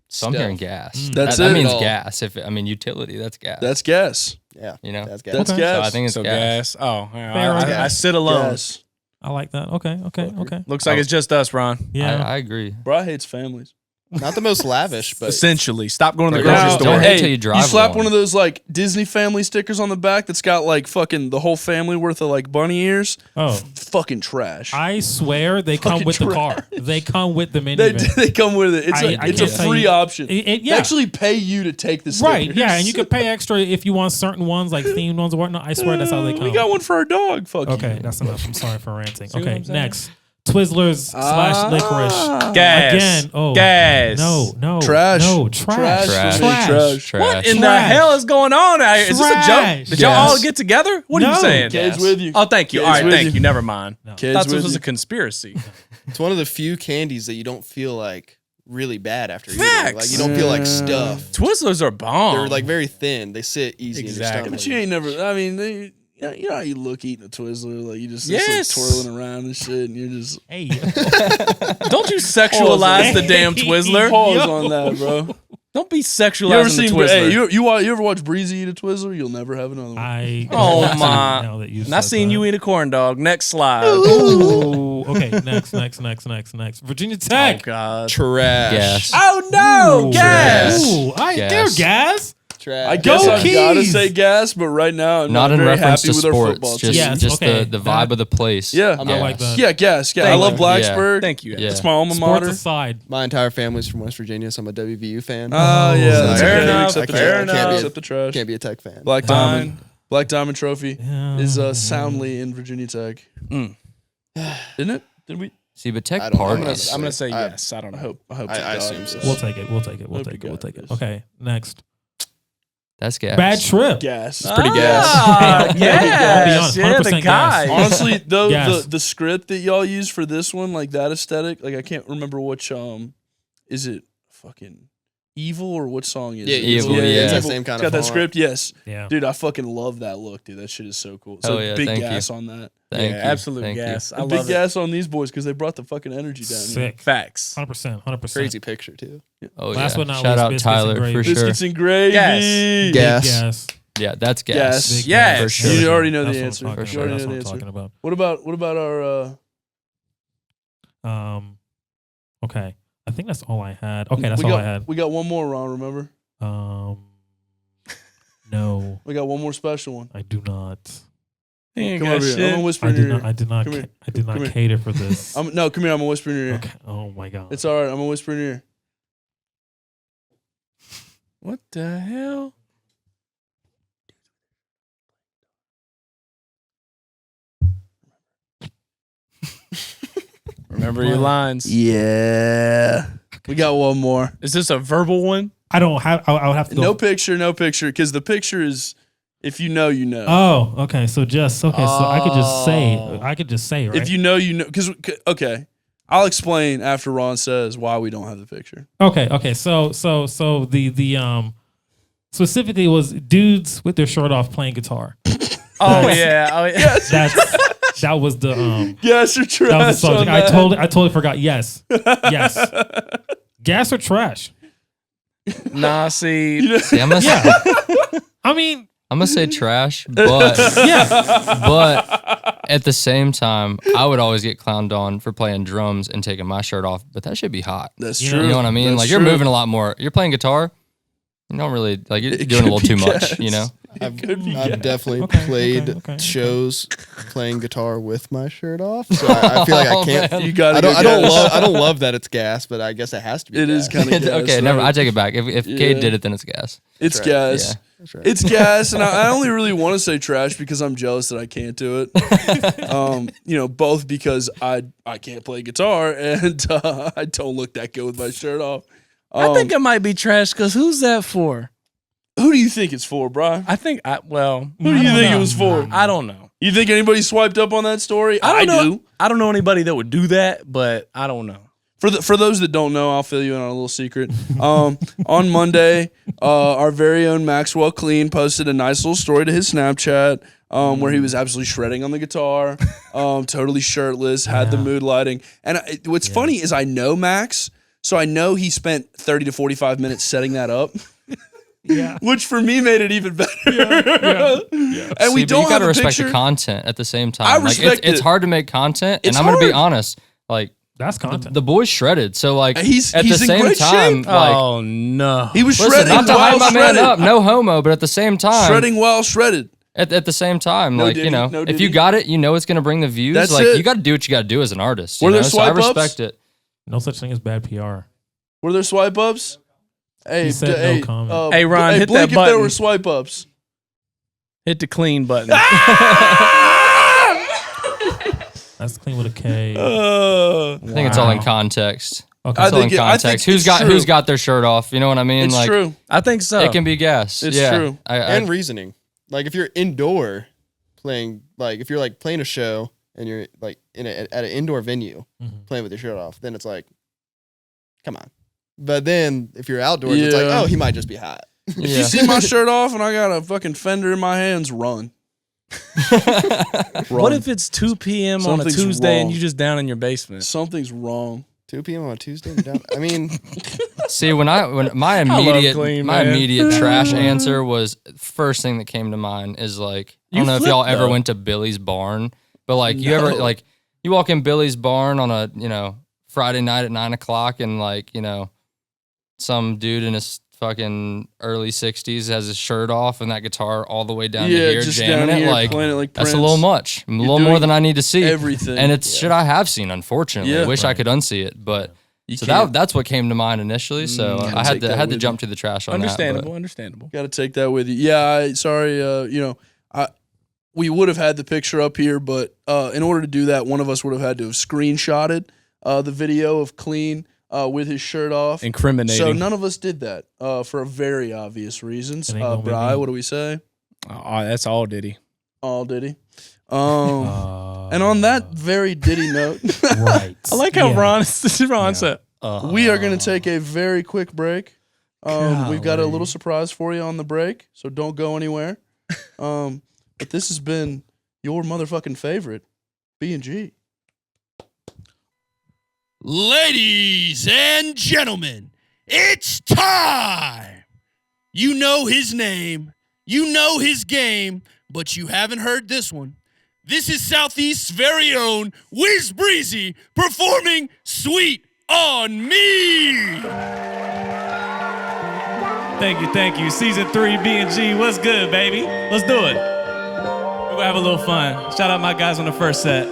So I'm stuff. hearing gas. That's that it. means All. gas. Utility, That's gas. That's gas. Yeah. That's That's That's gas. gas. So I think it's So gas. gas. Oh, all right. Fair I gas. sit alone. Gas. I like that. Okay. Looks like it's just us, Ron. Yeah. I agree. Bro hates families. Not the most lavish, but Essentially, stop going to the Right. grocery Now, store. Don't hate hey, till you drive slap one. one of those like Disney family stickers on the back that's got like fucking the whole family worth of like bunny ears. Oh, Fucking trash. I swear they come Fucking with the trash. car. They come with the they, minivan. they come with it. It's I a can't tell free you- option. Yeah. They actually pay you to take the stickers. Right. Yeah, and you could pay extra if you want certain ones, like themed ones or whatnot. I swear that's how they come. We got one for our dog. Fuck Okay, you. that's enough. I'm sorry for ranting. what Okay, I'm saying? next. Twizzlers / licorice. Gas. Again. Oh. Gas. No. Trash. No. Trash. Trash. Trash. Trash. What in the Trash. hell is going on out here? Is this a Trash. joke? Did y'all Gas. all get together? What are No. you saying? Kids with you. Oh, thank you. Kids All right, with thank you. you. Never mind. Kids Thought this with was you. a conspiracy. it's one of the few candies that you don't feel like really bad after eating. Facts. Like you don't feel like stuff. Twizzlers are bomb. They're like very thin. They sit easy Exactly. in your But stomach. you ain't never. I mean, you know how you look eating a Twizzler, like you just Yes. like twirling around and shit, and you're just Hey. Don't you sexualize the damn Twizzler? pause Yo. on that, bro. Don't be You ever sexualizing the seen? Twizzler. Hey, you ever watch Breezy eat a Twizzler? You'll never have another one. Oh, my. Now that you Not said seeing that. you eat a corn dog. Next slide. Ooh. Okay. Next. Virginia Oh, Tech. God. Trash. Gas. Oh, no. Ooh. Gas. Ooh, Gas. they're gas. Trash. I guess Go I've got to Keys. say gas, but right now I'm Not not in very reference happy to with our football sports. team. Just, Yes, just okay, the that- vibe of the place. Yeah. I like that. Yeah, gas. Yeah, I Thank love you. Blacksburg. Thank you. Yeah. It's my alma Sports mater. aside. My entire family's from West Virginia, so I'm a WVU fan. Oh yeah, So that's fair okay. enough, Accept the fair trash. enough. Accept the trash. Can't be a Tech fan. Black Fine. Diamond. Black Diamond Trophy Yeah. is soundly in Virginia Tech. Isn't it? Did we? See, but Tech I don't know. parties. I'm going to say I- yes. I don't I know. hope. I hope. I to God assume it so. is. We'll take it. We'll take it. Hope to God it is. Okay, next. That's gas. Bad Trip. Gas. It's pretty Ah, I'll be yeah, honest, yeah, the 100% guy. gas. Honestly, though, Yes. the script that y'all use for this one, like that aesthetic, like I can't remember which is it fucking Evil or what song is it? Evil, It's yeah. that same kind It's got of that font. script, yes. Yeah. Dude, I fucking love that look, dude. That shit is so cool. So Hell yeah, big thank gas you. on that. Thank yeah, you. absolute Thank you. gas. I And big love it. gas on these boys because they brought the fucking energy down. Here. Sick. Facts. 100%. 100%. Crazy picture too. Oh Last yeah. but not Shout least, out Biscuits and Tyler Gravy. for sure. Biscuits and gravy. Gas. Big Gas. gas. Yeah, that's gas. Gas. Big Yes. gas. For sure. You already know That's the what I'm answer. talking You already about. know the That's what answer. I'm talking What about our about. Okay. I think that's all I had. Okay, that's we all got, I had. We got one more, Ron, remember? No, We got one more special one. I do not. He ain't Come got over here. I'm shit. gonna whisper I in your did ear. not. I did not. Come here. I did Come not here. cater for this. No, come here. I'm gonna whisper in your ear. Okay. Oh my god. It's all right. I'm gonna whisper in your ear. What the hell? Remember your lines. Yeah. We got one more. Is this a verbal one? I don't have. I would have to go. No picture, because the picture is, if you know, you know. Oh, okay. So just okay. So I could just say. Oh. I could just say, right? If you know, you know. Because, okay. I'll explain after Ron says why we don't have the picture. Okay. Okay. So the specifically was dudes with their shirt off playing guitar. Oh yeah. Oh yeah. That was the Yes, you're trash. that was the subject. on I that. totally forgot. Yes. Yes. Gas or trash? Nah, see. See, I'm gonna I mean, I'm gonna say trash, but but at the same time, I would always get clowned on for playing drums and taking my shirt off. But that should be hot. That's You true. You know what I mean? That's Like you're true. moving a lot more. You're playing guitar. You don't really like you're It doing a could little be too much. gas. You know? I've could be definitely Okay, played okay. shows playing guitar with my shirt off. So I feel like I Oh, can't. man. You got I don't love that it's gas, but I guess it has to be. It is gas. kind of Okay, never. I take it back. If Cade Yeah. did it, then it's gas. It's right. gas. Yeah. That's right. It's gas, and I only really want to say trash because I'm jealous that I can't do it. Both because I can't play guitar and I don't look that good with my shirt off. I think it might be trash because who's that for? Who do you think it's for, Brian? I think Who do you I don't think it know. was for? I don't know. You think anybody swiped up on that story? I don't know. do. I don't know anybody that would do that, but I don't know. For those that don't know, I'll fill you in on a little secret. On Monday, our very own Maxwell Clean posted a nice little story to his Snapchat where he was absolutely shredding on the guitar, totally shirtless, had the mood lighting. And what's funny is I know Max, so I know he spent 30 to 45 minutes setting that up. Yeah. Which for me made it even better. And we See, but don't you have gotta a respect picture. the content at the same time. I Like, respect it's it. hard to make content, and It's I'm gonna be hard. honest. Like That's content. the boy's shredded, so like He's at in the same great time, shape. like Oh no. He was listen, shredding not to while hype my shredded. man up, no homo, but at the same time, Shredding while shredded. at the same time, No like diddy, you know, no if you diddy. got it, you know it's gonna bring the views. That's like it. you got to do what you got to do as an artist. You Were there know? So I swipe ups? respect it. no such thing as bad PR. Were there swipe ups? Hey, He said no comment. Hey, Ron, hit blink that if there button. were swipe ups. Hit the clean button. That's clean with a K. Uh, I think it's all in context. Okay. I It's all in think context. it's true. Who's got their shirt off? You know what I mean? It's like true. I think so. it can be gas. It's yeah. true. And reasoning. Like if you're indoor playing, like if you're like playing a show and you're like at an indoor venue playing with your shirt off, then it's like, come on. But then if you're outdoors, it's like, Yeah. oh, he might just be hot. If Yeah. you see my shirt off and I got a fucking fender in my hands, run. What if it's 2 p.m. on a Something's Tuesday and wrong. you just down in your basement? Something's wrong. 2 p.m. on a Tuesday. Down, I mean, See, when my love immediate clean, my man. immediate trash answer was first thing that came to mind is like I don't know if y'all flipped, ever though. went to Billy's Barn, but like you ever No. like you walk in Billy's Barn on a Friday night at 9:00 and like some dude in his fucking early 60s has his shirt off and that guitar all the way down to here just jamming down it here like playing it like that's Prince. a little much, a little doing more than I need to see. Everything. And it's shit I have seen, unfortunately. Yeah. Wish I could unsee it, but You so can't. that's what came to mind initially. So Gotta I had take to that had to with jump to the trash on Understandable, that. understandable. Got to take that with you. Yeah, sorry. We would have had the picture up here, but in order to do that, one of us would have had to have screenshotted the video of Clean with his shirt off. Incriminating. So none of us did that for very obvious reasons. It ain't gonna be Bri, me. what do we say? Oh, that's all Diddy. All Diddy. And on that very Diddy note, Right. I like how Yeah. Ron said, we are going to take a very quick break. We've got a Golly. little surprise for you on the break, so don't go anywhere. But this has been your motherfucking favorite, B&G. Ladies and gentlemen, it's time. You know his name, you know his game, but you haven't heard this one. This is Southeast's very own Wiz Breezy performing Sweet on Me. Thank you. Season 3 B&G. What's good, baby? Let's do it. We're gonna have a little fun. Shout out my guys on the first set.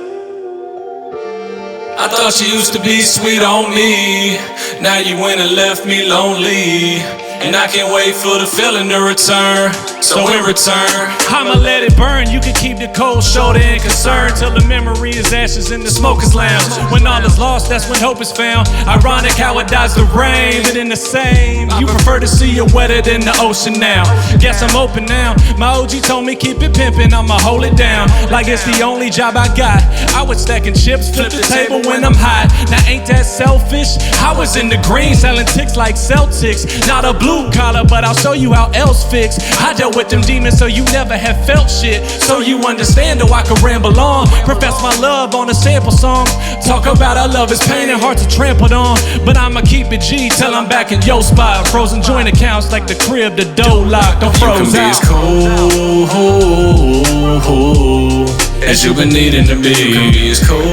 I thought you used to be sweet on me. Now you went and left me lonely. And I can't wait for the feeling to return. So in return, I'ma let it burn. You can keep the cold shoulder and concern till the memory is ashes in the smoker's lounge. When all is lost, that's when hope is found. Ironic how it dies the rain, but in the same, you prefer to see it wetter than the ocean now. Guess I'm open now. My OG told me keep it pimpin', I'ma hold it down. Like it's the only job I got. I was stacking chips, flip the table when I'm hot. Now ain't that selfish? I was in the green selling ticks like Celtics. Not a blue collar, but I'll show you how else fix. I dealt with them demons so you never have felt shit. So you understand though I can ramble on. Profess my love on a sample song. Talk about our love is pain and hard to trample on. But I'ma keep it G till I'm back in your spot. Frozen joint accounts like the crib, the dough locked. Don't you can froze be out. as cold as you've been needing to be. You can be as cold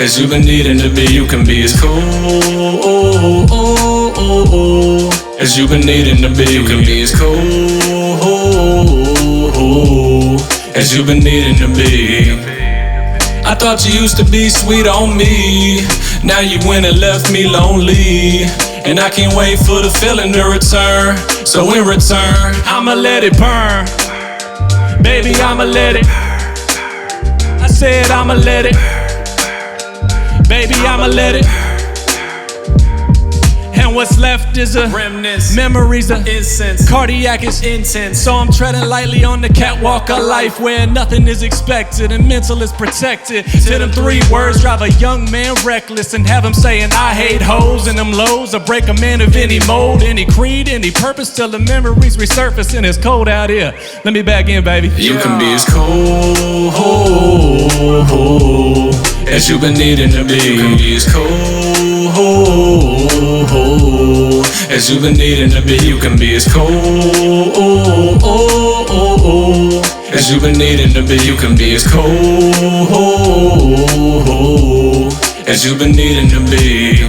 as you've been needing to be. You can be as cold as you've been needing to be. You can be as cold as you've been needing to be. I thought you used to be sweet on me. Now you went and left me lonely. And I can't wait for the feeling to return. So in return, I'ma let it burn. Baby, I'ma let it. I said I'ma let it. Baby, I'ma let it. And what's left is a remnants, memories of incense, cardiac is intense. So I'm treading lightly on the catwalk of life where nothing is expected and mental is protected. To them 3 words drive a young man reckless and have him saying I hate hoes and them lows. I break a man of any mold, any creed, any purpose till the memories resurface and it's cold out here. Let me back in, baby. You can be as cold as you've been needing to be. You can be as cold as you've been needing to be. You can be as cold as you've been needing to be. You can be as cold as you've been needing to be.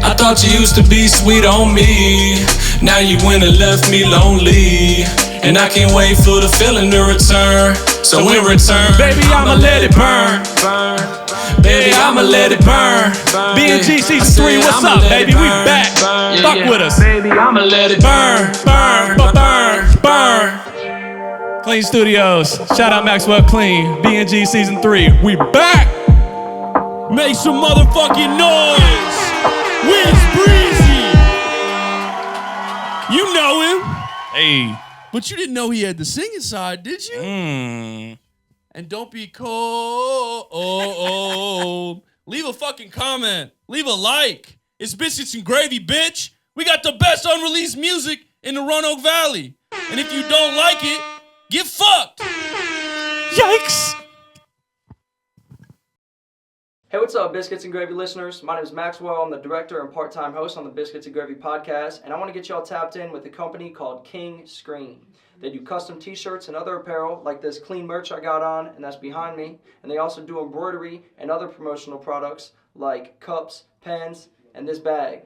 I thought you used to be sweet on me. Now you went and left me lonely. And I can't wait for the feeling to return. So in return, Baby, I'ma let it burn. Baby, I'ma let it burn. B&G season 3, what's up, baby? We back. Fuck with us. Baby, I'ma let it Burn, burn, burn, burn. Clean Studios. Shout out Maxwell Clean. B&G season 3. We back. Make some motherfucking noise. Wiz Breezy. You know him. Hey. But you didn't know he had the singing side, did you? And don't be cold. Leave a fucking comment. Leave a like. It's Biscuits and Gravy, bitch. We got the best unreleased music in the Roanoke Valley. And if you don't like it, get fucked. Yikes. Hey, what's up, Biscuits and Gravy listeners? My name is Maxwell. I'm the director and part-time host on the Biscuits and Gravy podcast, and I want to get y'all tapped in with a company called King Screen. They do custom t-shirts and other apparel like this clean merch I got on, and that's behind me. And they also do embroidery and other promotional products like cups, pens, and this bag.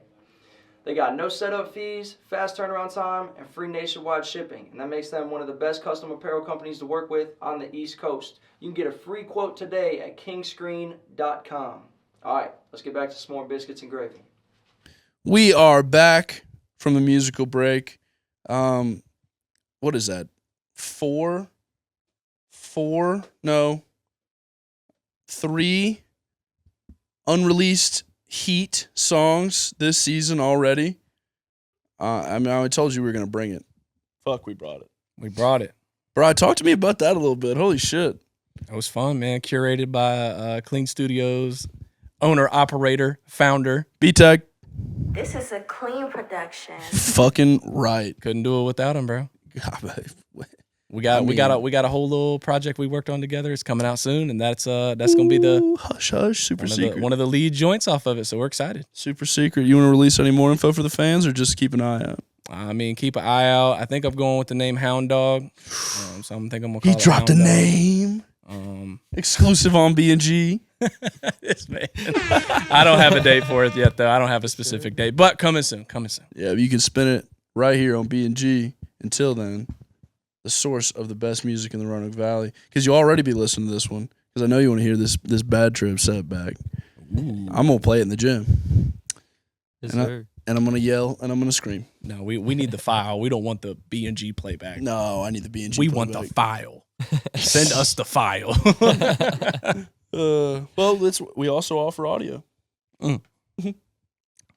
They got no setup fees, fast turnaround time, and free nationwide shipping. And that makes them one of the best custom apparel companies to work with on the East Coast. You can get a free quote today at kingscreen.com. All right, let's get back to some more Biscuits and Gravy. We are back from the musical break. What is that? 3 unreleased heat songs this season already. I mean, I told you we were going to bring it. Fuck, we brought it. We brought it. Bro, talk to me about that a little bit. Holy shit. It was fun, man. Curated by Clean Studios, owner, operator, founder. B-Tech. This is a clean production. Fucking right. Couldn't do it without him, bro. We got a whole little project we worked on together. It's coming out soon, and that's gonna be the hush hush super secret. One of the lead joints off of it. So we're excited. Super secret. You want to release any more info for the fans, or just keep an eye out? I mean, keep an eye out. I think I'm going with the name Hound Dog. So I'm thinking I'm gonna call He it dropped a Hound Dog. name. Exclusive on B&G. This man. I don't have a date for it yet, though. I don't have a specific date, but coming soon. Yeah, you can spin it right here on B&G. Until then, the source of the best music in the Roanoke Valley. Because you already be listening to this one. Because I know you want to hear this Bad Trip set back. I'm going to play it in the gym. Yes, and, sir. and I'm going to yell and I'm going to scream. No, we need the file. We don't want the B&G playback. No, I need the B&G We playback. want the file. Send us the file. Well, we also offer audio.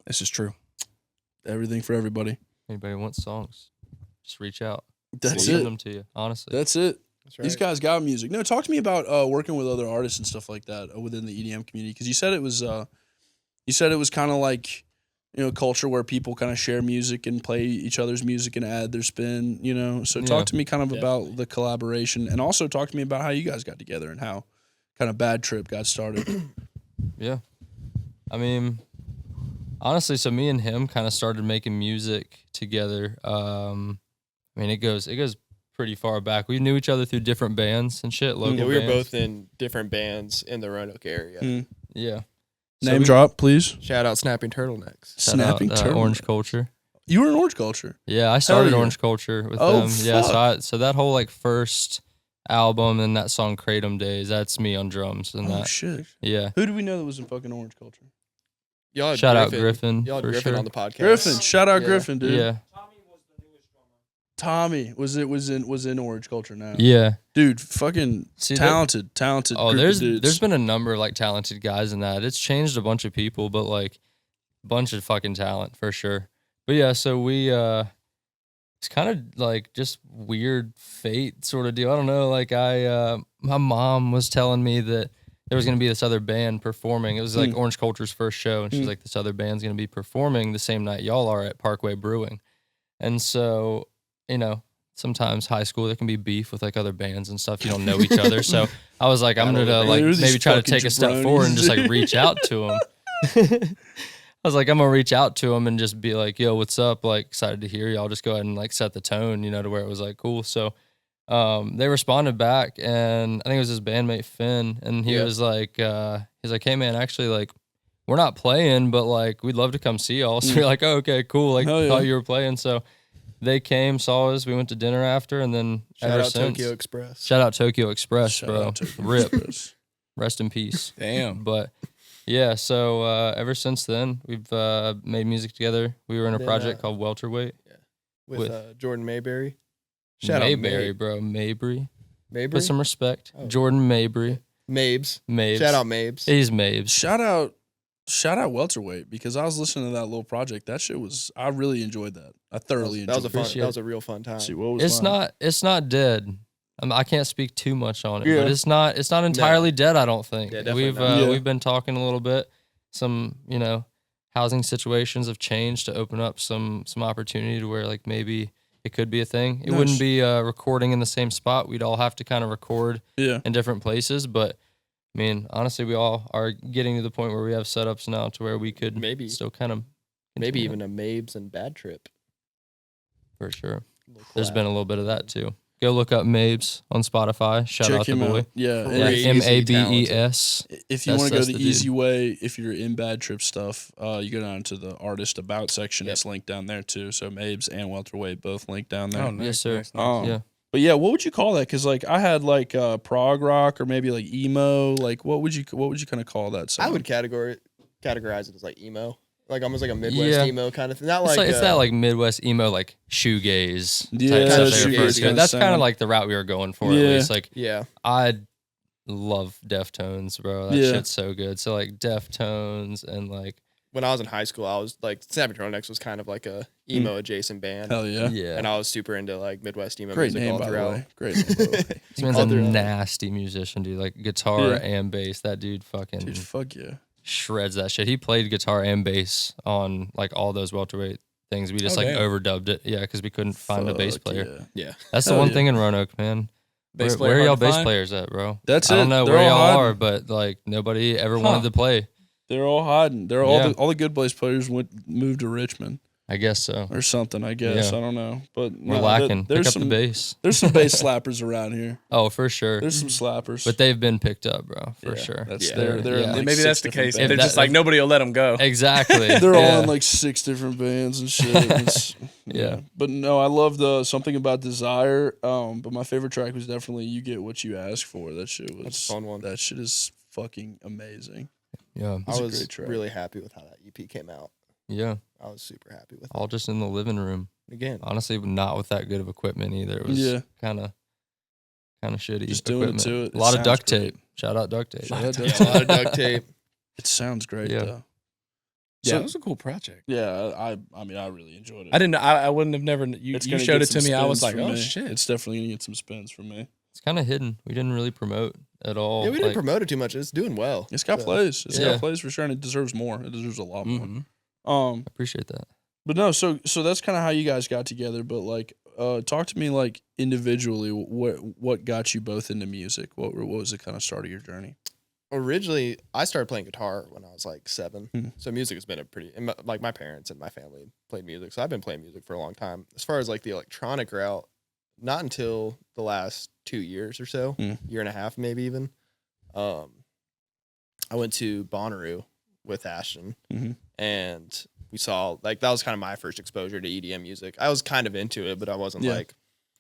This is true. Everything for everybody. Anybody wants songs, just reach out. That's We'll it. send them to you, honestly. That's it. That's right. These guys got music. No, talk to me about working with other artists and stuff like that within the EDM community. Because you said it was kind of like, culture where people kind of share music and play each other's music and add their spin. So talk to me kind of about the collaboration, and also talk to me about how you guys got together and how kind of Bad Trip got started. Yeah. I mean, honestly, so me and him kind of started making music together. It goes pretty far back. We knew each other through different bands and shit, local Yeah, we were bands. both in different bands in the Roanoke area. Yeah. Name drop, please. Shout out Snapping Turtlenecks. Snapping Turtle. Orange Culture. You were in Orange Culture. Yeah, I started yeah. Orange Culture with Oh, them. Yeah, fuck. so that whole first album and that song Kratom Days, that's me on drums and Oh that. shit. Yeah. Who do we know that was in fucking Orange Culture? Y'all had Shout out Griffin, Y'all had for Griffin sure. on the podcast. Griffin. Shout out Yeah. Griffin, dude. Yeah. Tommy was in Orange Culture now. Yeah. Dude, fucking See, talented Oh, group there's of dudes. there's been a number of talented guys in that. It's changed a bunch of people, but a bunch of fucking talent for sure. But yeah, so we it's kind of just weird fate sort of deal. I don't know. My mom was telling me that there was gonna be this other band performing. It was Orange Culture's first show, and she's like, this other band's gonna be performing the same night y'all are at Parkway Brewing. And so, sometimes high school there can be beef with other bands and stuff. You don't know each other. So I was like, I'm gonna These maybe try to fucking take a step jabronis. forward and just reach out to them. I was like, I'm gonna reach out to them and just be like, yo, what's up? Excited to hear y'all. Just go ahead and set the tone, to where it was cool. So they responded back, and I think it was his bandmate Finn, and he was like, he's like, hey man, actually we're not playing, but we'd love to come see y'all. So we're like, oh, okay, cool. Hell yeah. Thought you were playing. So they came, saw us, we went to dinner after, and then Shout ever out since. Tokyo Express. Shout out Tokyo Express, Shout bro. out Tokyo Rip. Express. Rest in peace. Damn. But yeah, so ever since then, we've made music together. We were in a Then, project called Welterweight. With Jordan Mayberry. Shout Mayberry, out bro. Mabry. Mayberry. Put some respect. Oh. Jordan Mabry. Mabes. Mabes. Shout out Mabes. He's Mabes. Shout out Welterweight, because I was listening to that little project. That shit I really enjoyed that. I thoroughly enjoyed That was it. that was a real fun time. See, what was It's not dead. I can't speak too much on it, Yeah. but it's not entirely dead. I don't think. Yeah, definitely We've not. Yeah. we've been talking a little bit. Some housing situations have changed to open up some opportunity to where maybe it could be a thing. It Nice. wouldn't be recording in the same spot. We'd all have to kind of record Yeah. in different places, but I mean, honestly, we all are getting to the point where we have setups now to where we could Maybe. still kind of Maybe continue even a Mabes and Bad Trip. for sure. There's been a little bit of that too. Go look up Mabes on Spotify. Shout Check out the him boy. out. Yeah. Yeah, Crazy Mabes. If you That's- want to go that's the the easy dude. way, if you're in Bad Trip stuff, you go down to the artist about section. Yep. It's linked down there too. So Mabes and Welterweight both linked down there. Oh, nice, Yes, sir. nice, nice. Um, But yeah, what would you call that? Because I had prog rock or maybe emo. What would you kind of call that sound? I would categorize it as emo. Almost like a Midwest Yeah. emo kind of thing. Not It's that Midwest emo shoegaze. Yeah, type stuff kinda that you're shoegaze referring to. kinda That's kind sound. of the route we were going for Yeah. at least. yeah. I love Deftones, bro. That Yeah. shit's so good. So like Deftones and like When I was in high school, I was like, Snapping Turtlenecks was kind of like a emo adjacent band. Hell yeah. yeah. And I was super into like Midwest emo Great music name, all by the throughout. way. Great name, by the way. This man's all a throughout. nasty musician, dude. Like guitar Yeah. and bass. That dude fucking Dude, fuck yeah. shreds that shit. He played guitar and bass on like all those welterweight things. We just Oh, like damn. overdubbed it. Yeah, because we couldn't find a bass Fuck player. yeah. Yeah. That's the Hell one yeah. thing in Roanoke, man. Bass Where player are y'all hard to bass find? players at, bro? That's I don't it. know They're where all y'all hiding. are, but like nobody ever wanted to play. They're all hiding. They're all Yeah. all the good bass players moved to Richmond I guess so. or something. I guess Yeah. I don't know, but We're no, lacking. There's Pick up some the bass. There's some bass slappers around here. Oh, for sure. There's some slappers, But they've been picked up, bro, for Yeah, sure. That's Yeah. they're Yeah. in like Maybe 6 that's the different case. bands. They're just like nobody will let them go. Exactly. They're yeah. all in like 6 different bands and shit. It's- Yeah. But no, I love the something about Desire. But my favorite track was definitely You Get What You Ask For. That shit was That's a fun one. That shit is fucking amazing. Yeah. It's I a was great track. really happy with how that EP came out. Yeah. I was super happy with it. All just in the living room. Again, Honestly, not with that good of equipment either. It was Yeah. kind of shitty. Just doing it equipment. to it. A lot It of duct sounds great. tape. Shout out duct tape. Shout out yeah, a lot of duct tape. It sounds great Yeah. though. Yeah, So- it was a cool project. Yeah, I mean, I really enjoyed it. I didn't. I wouldn't have never. You It's gonna showed get it to some me. I was spins like, from oh me. shit. It's definitely gonna get some spins from me. It's kind of hidden. We didn't really promote at all. Yeah, we didn't Like, promote it too much. It's doing well. It's got So, plays. It's Yeah. got plays for sure, and it deserves more. It deserves a lot more. Mhm. I appreciate that. But no, so that's kind of how you guys got together. But like, talk to me like individually. What got you both into music? What was the kind of start of your journey? Originally, I started playing guitar when I was like 7. Hmm. So music has been like my parents and my family played music. So I've been playing music for a long time. As far as like the electronic route, not until the last 2 years or so, year and a half, maybe even. I went to Bonnaroo with Ashton and we saw like, that was kind of my first exposure to EDM music. I was kind of into it, but I wasn't Yeah. it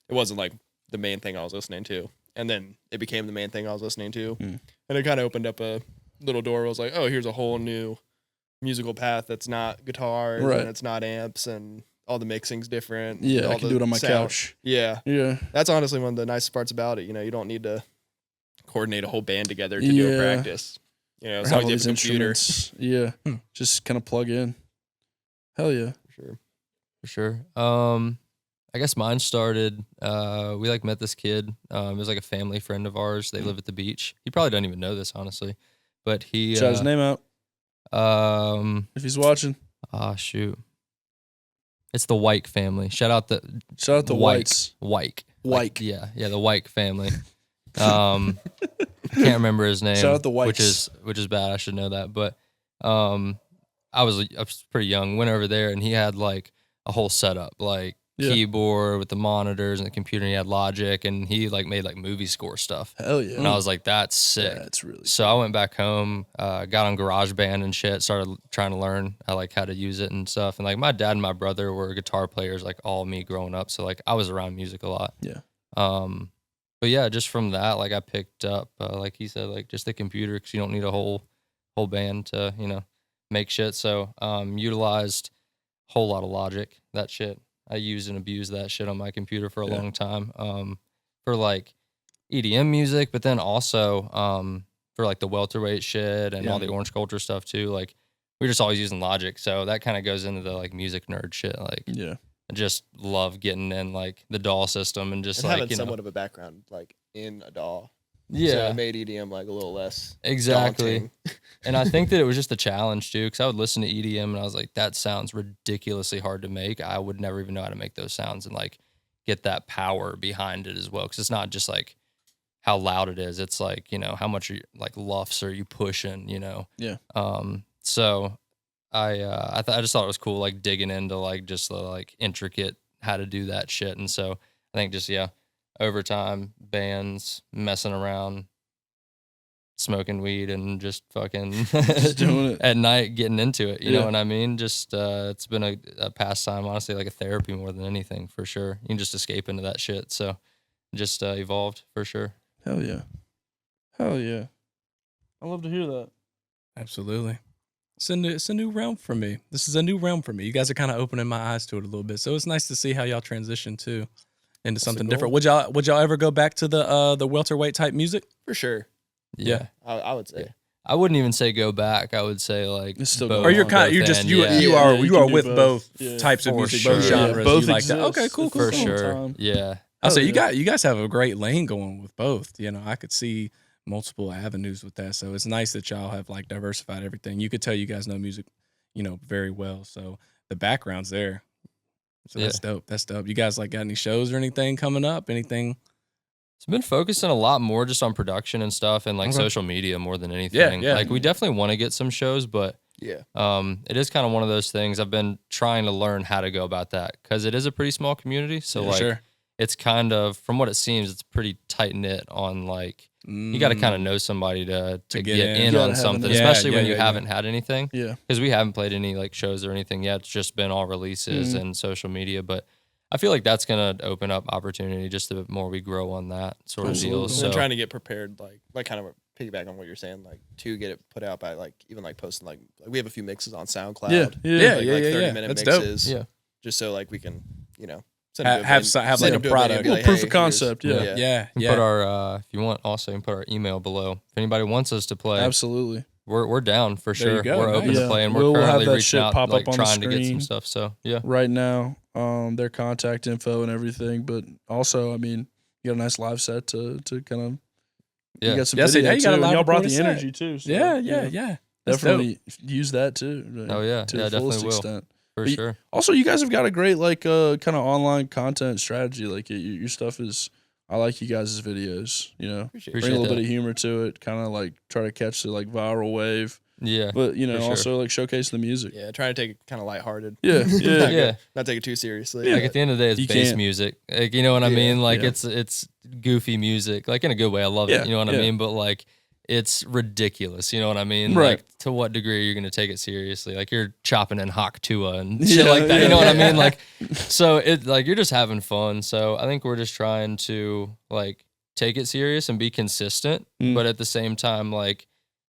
wasn't like the main thing I was listening to. And then it became the main thing I was listening to. Mm. And it kind of opened up a little door where I was like, oh, here's a whole new musical path that's not guitars Right. and it's not amps and all the mixing's different. Yeah, all I can the do it on my sound. couch. Yeah. Yeah, That's honestly one of the nicest parts about it. You know, you don't need to coordinate a whole band together to do Yeah. a practice. You know, or as have long all as you have these a computer. instruments. Yeah, just kind of plug in. Hell yeah. For sure. For sure. I guess mine started, we like met this kid. It was like a family friend of ours. They live at the beach. He probably doesn't even know this, honestly. But he Shout his name out if he's watching. shoot. It's the White family. Shout out the White. White. White. Yeah, the White family. Can't remember his name. Shout out the which Whites. is bad. I should know that. But I was pretty young. Went over there and he had like a whole setup, like Yeah. keyboard with the monitors and the computer. And he had Logic and he like made like movie score stuff. Hell yeah. And I was like, that's sick. Yeah, it's really. So I went back home, got on GarageBand and shit, started trying to learn like how to use it and stuff. And like my dad and my brother were guitar players, like all me growing up. So like I was around music a lot. Yeah. But yeah, just from that, like I picked up, like he said, like just the computer because you don't need a whole band to make shit. So utilized a whole lot of Logic. That shit I used and abused that shit on my computer for a long time. For like EDM music, but then also for like the welterweight shit and all the Orange Culture stuff too. Like we're just always using Logic, so that kind of goes into the like music nerd shit. Like Yeah. I just love getting in like the DAW system and just And like having somewhat of a background like in a DAW. So yeah, it made EDM like a little less exactly. daunting. And I think that it was just a challenge too, because I would listen to EDM and I was like, that sounds ridiculously hard to make. I would never even know how to make those sounds and like get that power behind it as well. Because it's not just like how loud it is. It's like, how much are you, like luffs are you pushing, Yeah. So I just thought it was cool, like digging into like just the like intricate how to do that shit. And so I think just, over time, bands, messing around, smoking weed and just fucking Just doing it. at night, getting into it. You Yeah. know what I mean? Just, it's been a pastime, honestly, like a therapy more than anything, for sure. You can just escape into that shit. So just evolved for sure. Hell yeah. Hell yeah. I love to hear that. Absolutely. It's a new realm for me. This is a new realm for me. You guys are kind of opening my eyes to it a little bit. So it's nice to see how y'all transition too into something different. Would y'all ever go back to the welterweight type music? For sure. Yeah. I would say. Yeah. I wouldn't even say go back. I would say like It's still both, going Or you're on. kind of, you're both just and, you yeah. you Yeah, are yeah, you you can are do with both. both Yeah. types of For music, sure. both Yeah, genres. both you like that? exist. Okay, cool, If cool, we're For cool. full sure. time. Yeah. I say Hell yeah. you guys have a great lane going with both. You know, I could see multiple avenues with that. So it's nice that y'all have like diversified everything. You could tell you guys know music, you know, very well. So the background's there. So that's dope. That's dope. You guys like got any shows or anything coming up? Anything? It's been focusing a lot more just on production and stuff and like Okay. social media more than anything. yeah. Like we definitely want to get some shows, but Yeah. it is kind of one of those things. I've been trying to learn how to go about that because it is a pretty small community. So Yeah, like sure. it's kind of, from what it seems, it's pretty tight knit on like you got to kind of know somebody to get get in. in You gotta on have something, an- especially Yeah, when yeah, you yeah, haven't had anything. Yeah. Because we haven't played any like shows or anything yet. It's just been all releases and social media. But I feel like that's gonna open up opportunity just the more we grow on that sort of deal. And So then trying to get prepared, like kind of piggyback on what you're saying, like to get it put out by like even like posting like we have a few mixes on SoundCloud. Yeah. Yeah, like, yeah, like yeah, 30-minute That's dope. mixes. Yeah. Just so like we can, you know, Have like a product. Well, proof of concept, yeah. Yeah, you can yeah. put our if you want also you can put our email below. If anybody wants us to play, Absolutely. we're down for There you sure. go, We're open nice. to Yeah. play and We'll we're have currently that reaching shit out pop like up on the trying to get some screen. stuff. So yeah. Right now, their contact info and everything, but also, I mean, you got a nice live set to kind of. Yeah. You got some Yeah, see, video now you got a too. live Y'all brought recorded the set. energy too. So, Yeah. That's Definitely use that too. Oh, yeah. To Yeah, the fullest definitely will. extent. For But sure. Also, you guys have got a great like kind of online content strategy. Like your stuff is, I like you guys' videos. You know, Appreciate bring a little that. bit of humor to it. Kind of like try to catch the like viral wave, Yeah. but you know, For sure. also like showcase the music. Yeah, trying to take it kind of lighthearted. Yeah, yeah. Yeah. Not take it too seriously. Like at the end of the day, it's You bass can't. music. Like you know what I Yeah, mean? Like yeah. it's goofy music, like in a good way. I love Yeah, it. You know what yeah. I mean? But like it's ridiculous. You know what I mean? Right. Like to what degree are you gonna take it seriously? Like you're chopping in Hawk Tua and Yeah, shit like that. yeah, You know what I yeah. mean? Like so it like you're just having fun. So I think we're just trying to like take it serious and be consistent, but at the same time like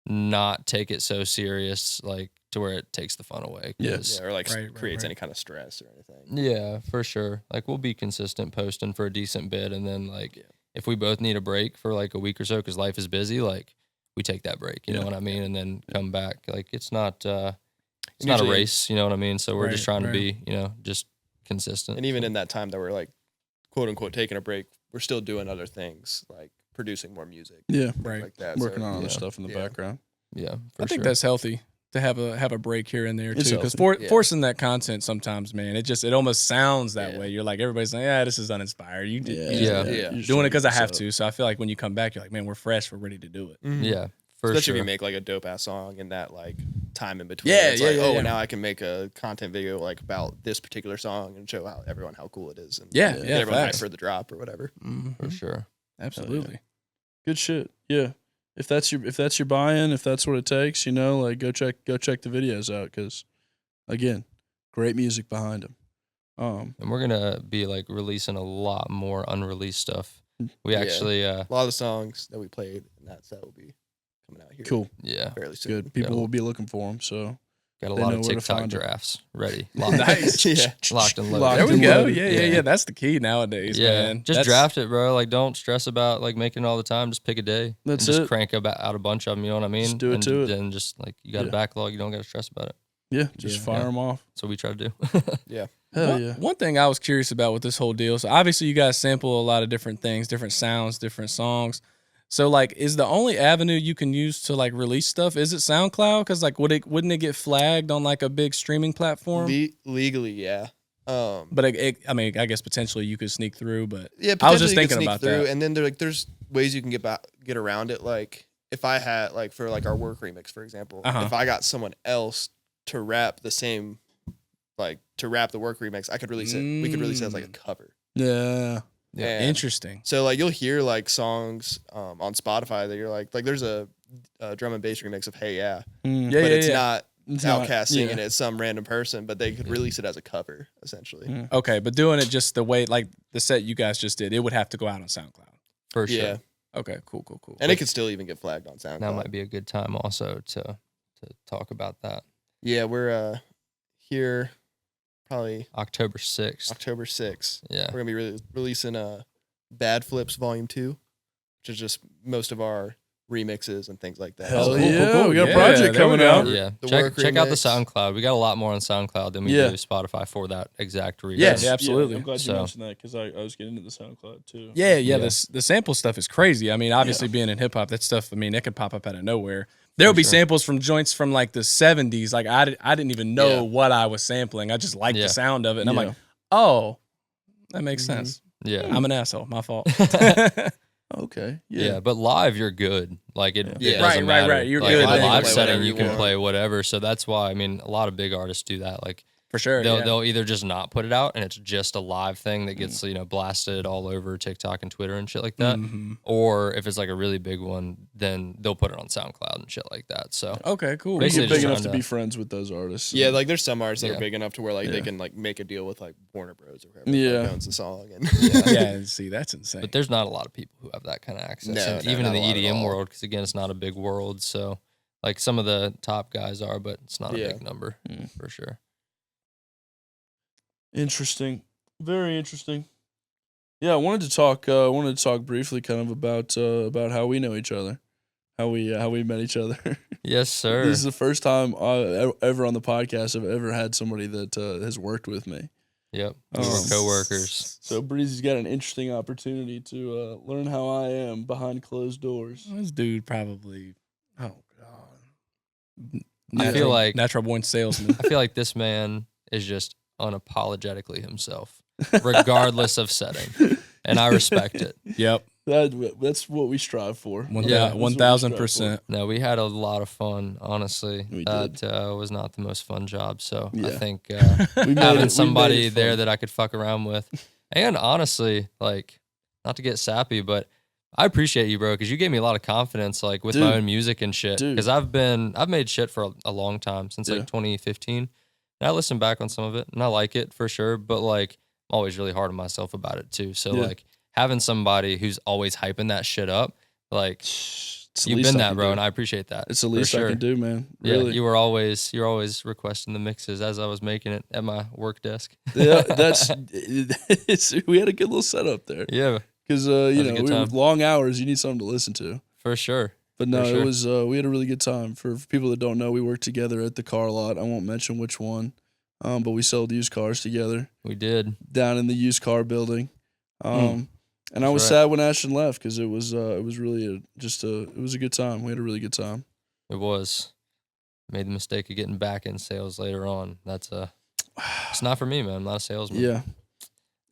not take it so serious like to where it takes the fun away. Yeah. 'Cause- Yeah, or like Right, creates right. any kind of stress or anything. Yeah, for sure. Like we'll be consistent posting for a decent bit, and then like if we both need a break for like a week or so because life is busy, like we take that break. You know Yeah. what I mean, and then come back. Like it's not a usually- race. You know what I mean. So we're just Right, trying right. to be just consistent. And even in that time that we're like, quote unquote, taking a break, we're still doing other things like producing more music, Yeah, Right. like that. working So, on other yeah. stuff in the Yeah. background. yeah, for I think sure. that's healthy to have a break here and there It's too, because healthy. Yeah. forcing that content sometimes, man, it almost sounds that Yeah. way. You're like everybody's like, yeah, this is uninspired. You did, Yeah. Yeah. You're just doing it trying because I to have set to. So I feel like when you come back, you're like, man, we're fresh, we're ready to do it. Yeah, for Especially sure. if you make like a dope ass song in that like time in between. Yeah, it's yeah, like, yeah, oh, yeah. now I can make a content video like about this particular song and show everyone how cool it is. And Yeah, get yeah, everyone hyped facts. for the drop or whatever. for sure. Absolutely. Good shit. Yeah. If that's your buy-in, if that's what it takes, you know, like go check the videos out because, again, great music behind them. And we're gonna be like releasing a lot more unreleased stuff. We Yeah. actually, A lot of the songs that we played in that set will be coming out here Cool. yeah, fairly soon. Good. People will be looking for them. So got a They lot know of where to TikTok find it. drafts ready. Locked, Nice. Yeah. locked and loaded. Locked There we and go. loaded. Yeah, yeah, Yeah. yeah. That's the key nowadays, Yeah, man. just That's- draft it, bro. Like, don't stress about like making it all the time. Just pick a day. That's and just it. crank out a bunch of them. You know what I mean? Just do it and to it. Then just like you got a Yeah. backlog. You don't got to stress about it. yeah, just Yeah. fire Yeah. them off. That's what we try to do. Yeah. Hell one, yeah. one thing I was curious about with this whole deal. So obviously, you guys sample a lot of different things, different sounds, different songs. So like, is the only avenue you can use to like release stuff is it SoundCloud? Because like, wouldn't it get flagged on like a big streaming platform? Legally, yeah. But I mean, I guess potentially you could sneak through. But Yeah, I was just potentially you could thinking sneak about through, that. And then there's ways you can get around it. Like if I had like for like our work remix, for example, Uh-huh. if I got someone else to rap the same, like to rap the work remix, I could release it. We could release it as like a cover. Yeah. Yeah, And interesting. So like you'll hear like songs on Spotify that you're like there's a drum and bass remix of Hey Yeah, Mm. Yeah, but yeah, it's yeah. not It's not- Outkast singing yeah. it, it's some random person, but they could release it as a cover essentially. Mm. Okay, but doing it just the way like the set you guys just did, it would have to go out on SoundCloud. For sure. Yeah, Okay, cool. and it could still even get flagged on SoundCloud. Now might be a good time also to talk about that. Yeah, we're here probably October 6th. October 6th. Yeah. We're gonna be releasing Bad Flips Volume 2, which is just most of our remixes and things like that. Hell So, yeah, we got a Yeah, project there we coming go. out. Yeah, The check work out the remix. SoundCloud. We got a lot more on SoundCloud than we Yeah. do Spotify for that exact reason. Yes, Yeah, absolutely. I'm glad you So- mentioned that because I was getting into the SoundCloud too. Yeah, Yeah. The sample stuff is crazy. I mean, obviously being in hip hop, that stuff. I mean, it could pop up out of nowhere. There will be sure. samples from joints from like the '70s. Like I didn't even know Yeah. what I was sampling. I just liked Yeah. the sound of it, and I'm Yeah. like, oh, that makes sense. Yeah. I'm an asshole. My fault. Okay. Yeah, but live you're good. Like it Yeah. doesn't Right, matter. right. You're like, good in a then. live Play setting whatever you you can want. play whatever. So that's why I mean a lot of big artists do that. Like For sure. they'll yeah. they'll either just not put it out and it's just a live thing that gets blasted all over TikTok and Twitter and shit like that. Mhm. Or if it's like a really big one, then they'll put it on SoundCloud and shit like that. So Okay, cool. You Basically get just big enough trying to be to- friends with those artists. Yeah, like there's some artists that Yeah. are big enough to where like they Yeah. can like make a deal with like Warner Bros. Or whoever Yeah. like, owns the song. And yeah, see, that's insane. but there's not a lot of people who have that kind of access. No, And no, even in not the a lot at EDM all. world, because again, it's not a big world. So like some of the top guys are, but it's not a Yeah. big number for sure. Interesting. Very interesting. Yeah, I wanted to talk briefly kind of about how we know each other. How we met each other. Yes, sir. This is the first time ever on the podcast I've ever had somebody that has worked with me. Yep. We were coworkers. So Breezy's got an interesting opportunity to learn how I am behind closed doors. This dude probably, oh god, I feel like natural born salesman. I feel like this man is just unapologetically himself, regardless of setting, and I respect it. Yep, That's what we strive for. Yeah. 1000%. No, we had a lot of fun. Honestly, We that was not the most fun job. So I Yeah. think We made having it somebody fun. there that I could fuck around with, and honestly, like not to get sappy, but I appreciate you, bro, because you gave me a lot of confidence, like with my Dude. own music and shit. Dude. Because I've made shit for a long time since Yeah. like 2015, and I listen back on some of it, and I like it for sure. But like, I'm always really hard on myself about it too. So Yeah. like having somebody who's always hyping that shit up, like It's the you've least been I that, can bro, do. and I appreciate that. It's the for least sure. I can do, man. Yeah, Really. you're always requesting the mixes as I was making it at my work desk. Yeah, we had a good little setup there. Yeah, Because was a good we time. long hours. You need something to listen to. for sure. But no, For sure. it was we had a really good time. For people that don't know, we worked together at the car lot. I won't mention which one, but we sold used cars together We did. down in the used car building. And I was right. sad when Ashton left because it was really it was a good time. We had a really good time. It was. Made the mistake of getting back in sales later on. That's it's not for me, man. I'm not a salesman. Yeah,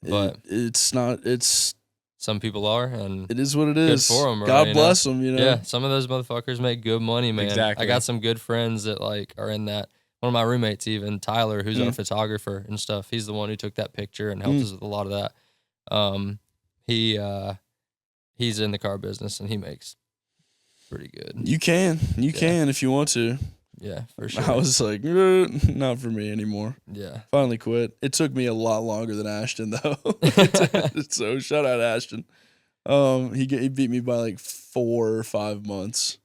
But it's not. It's some people are, and it is what it good is. for 'em, bro, God you know? bless them. You know. yeah, some of those motherfuckers make good money, man. Exactly. I got some good friends that like are in that. One of my roommates, even Tyler, who's our photographer and stuff. He's the one who took that picture and helped us with a lot of that. He's in the car business and he makes pretty good. You can if you want to. Yeah, for sure. I was like, not for me anymore. Yeah. Finally quit. It took me a lot longer than Ashton though. So shout out Ashton. He beat me by like 4 or 5 months.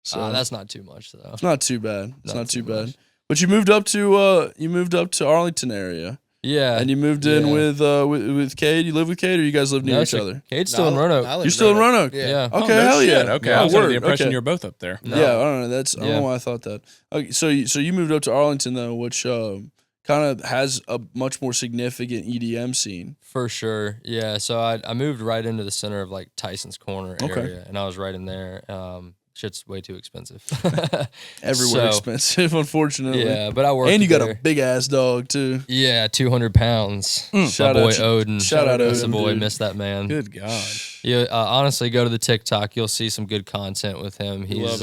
So That's not too much though. it's not too bad. It's Not not too too bad. much. But you moved up to Arlington area, Yeah. and you moved in yeah. with Cade. You live with Cade, or you guys live near No, each so other? Cade's still in Roanoke. You're still in Roanoke. Yeah. Okay, Oh, no hell shit. yeah. Okay, Oh, I was under the word. impression Okay. you were both up there. No. Yeah, I don't know. I don't Yeah. know why I thought that. Okay, so you moved up to Arlington though, which kind of has a much more significant EDM scene. For sure. Yeah. So I moved right into the center of like Tyson's Corner Okay. area, and I was right in there. Shit's way too expensive. Everywhere So, expensive, unfortunately. Yeah, but I worked And you got a there. big ass dog too. Yeah, 200 pounds. Shout My boy out to- Odin. shout out That's the Odin, boy. dude. Miss that man. Good God. You honestly go to the TikTok. You'll see some good content with him. He's Love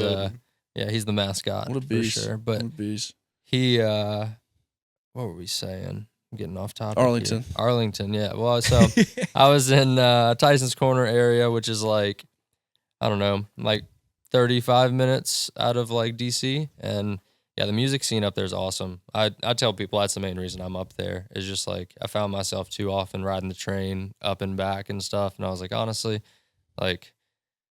Odin. he's the mascot What a beast. for sure. But What a beast. he what were we saying? I'm getting off topic. here. Arlington. Arlington, yeah. Well, so I was in Tyson's Corner area, which is like, I don't know, like 35 minutes out of like DC. And yeah, the music scene up there is awesome. I tell people that's the main reason I'm up there. Is just like I found myself too often riding the train up and back and stuff. And I was like, honestly, like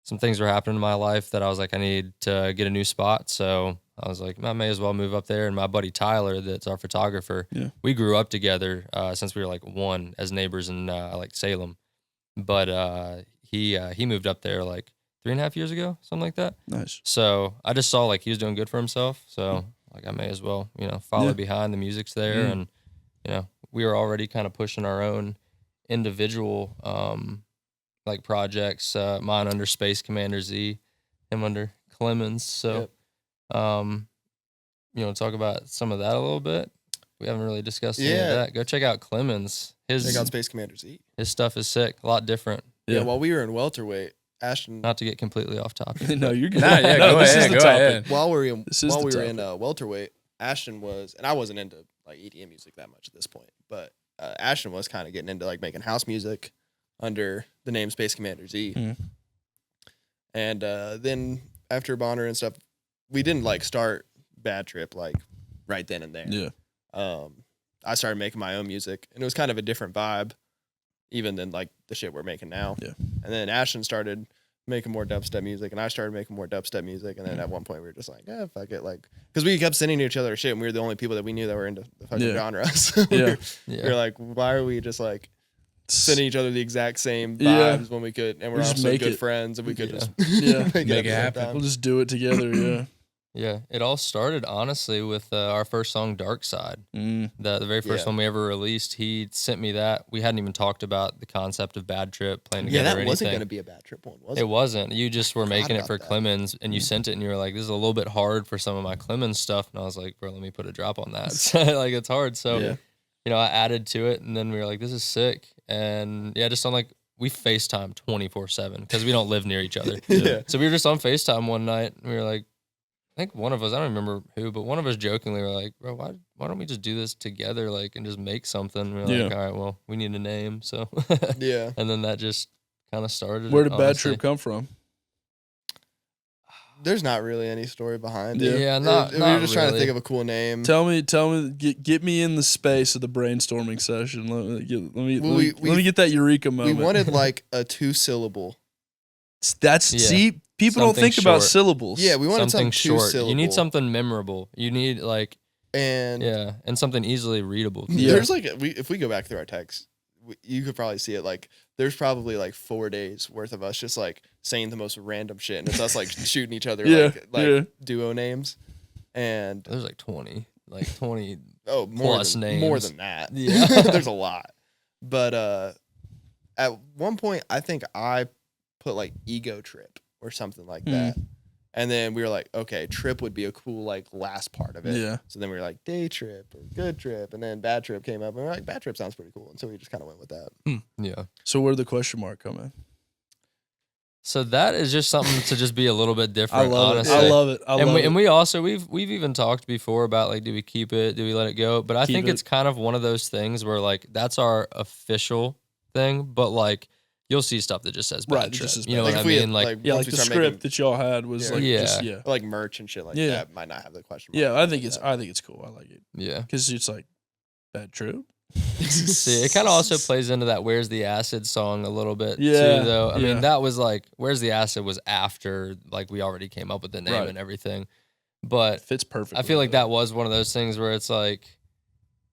some things were happening in my life that I was like, I need to get a new spot. So I was like, I may as well move up there. And my buddy Tyler, that's our photographer, Yeah. we grew up together since we were like one as neighbors in like Salem. But he moved up there like 3.5 years ago, something like that. Nice. So I just saw like he was doing good for himself. So like I may as well, follow Yeah. behind. The music's there, and we were already kind of pushing our own individual like projects. Mine under Space Commander Z, him under Clemens. So talk about some of that a little bit. We haven't really discussed any of that. Go check out Clemens. Check out Space Commander Z. His stuff is sick, a lot different. Yeah, while we were in welterweight, Ashton. Not to get completely off topic. No, you're good. Nah, yeah, go ahead. Go ahead. While we were in welterweight, Ashton was, and I wasn't into like EDM music that much at this point, but Ashton was kind of getting into like making house music under the name Space Commander Z. And then after Bonner and stuff, we didn't like start BADTRIP like right then and there. Yeah. I started making my own music, and it was kind of a different vibe, even than like the shit we're making now. Yeah. And then Ashton started making more dubstep music, and I started making more dubstep music. And then at one point, we were just like, yeah, fuck it, like, because we kept sending each other shit, and we were the only people that we knew that were into the fucking genre. So we were like, why are we just like sending each other the exact same vibes when we could, and we're also good friends, and we could just make it happen. We'll just do it together. Yeah. Yeah, it all started honestly with our first song, Dark Side. The very first one we ever released. He sent me that. We hadn't even talked about the concept of BADTRIP playing together. Yeah, that or wasn't anything. going to be a BADTRIP one, was it? It wasn't. You just were making it for that. Clemens, and you sent it, and you were like, "This is a little bit hard for some of my Clemens stuff." And I was like, "Bro, let me put a drop on that." Like it's hard. So, I added to it, and then we were like, "This is sick." And just on like we FaceTime 24/7 because we don't live near each other. So we were just on FaceTime one night, and we were like. I think one of us, I don't remember who, but one of us jokingly were like, bro, why don't we just do this together, like, and just make something? And we were like, all right, well, we need a name, so. And then that just kind of started. Where did BADTRIP come from? There's not really any story behind it. Yeah, not we were just trying to think of a cool name. Tell me, get me in the space of the brainstorming session. Let me get that eureka moment. We wanted like a 2-syllable. See, people don't think about syllables. Yeah, we wanted something short. 2-syllable. You need something memorable. You need like and something easily readable. There's like if we go back through our texts, you could probably see it. Like there's probably like 4 days worth of us just like saying the most random shit, and it's us like shooting each other like duo names. And there's like 20 plus names. More than that. Yeah, there's a lot. But at one point, I think I put like ego trip or something like that. And then we were like, okay, trip would be a cool like last part of it. Yeah. So then we were like day trip or good trip. And then bad trip came up, and we were like, bad trip sounds pretty cool. And so we just kind of went with that. Yeah. So where did the question mark come in? So that is just something to just be a little bit different. I love honestly. it. I love it. And we also we've even talked before about like, do we keep it? Do we let it go? But I think it's kind of one of those things where like that's our official thing, but like you'll see stuff that just says bad trip. Just you know like what I mean? Like the script that y'all had was like merch and shit like that might not have the question mark. Yeah, I think it's cool. I like it. Yeah, because it's like bad trip. See, it kind of also plays into that "Where's the Acid" song a little bit too, though. I mean, that was like "Where's the Acid" was after like we already came up with the name and everything, but fits perfect. I feel like that was one of those things where it's like.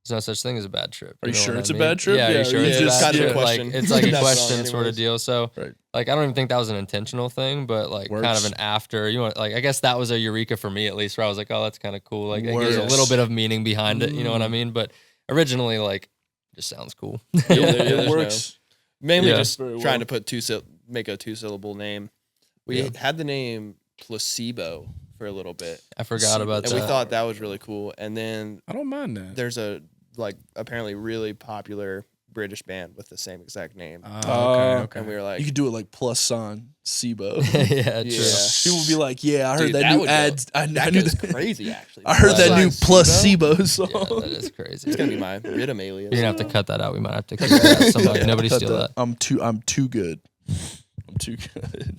There's no such thing as a bad trip. Are you sure it's a bad trip? Yeah, are you sure it's a bad trip? Like, it's like a question sort of deal. So, like, I don't even think that was an intentional thing, but like, kind of an after. I guess that was a eureka for me at least, where I was like, oh, that's kind of cool. Like, there's a little bit of meaning behind it. You know what I mean? But originally, like, it just sounds cool. It works. Mainly just trying to make a 2-syllable name. We had the name Placebo for a little bit. I forgot about that. And we thought that was really cool. And then I don't mind that. There's a apparently really popular British band with the same exact name. Okay. And we were like, you could do it like +SIBO. Yeah, true. People would be like, yeah, I heard that new ads. I knew that's crazy, actually. I heard that new +SIBO song. Yeah, that is crazy. It's gonna be my rhythm alias. You're gonna have to cut that out. We might have to cut that out. Somebody, nobody steal that. I'm too good. I'm too good.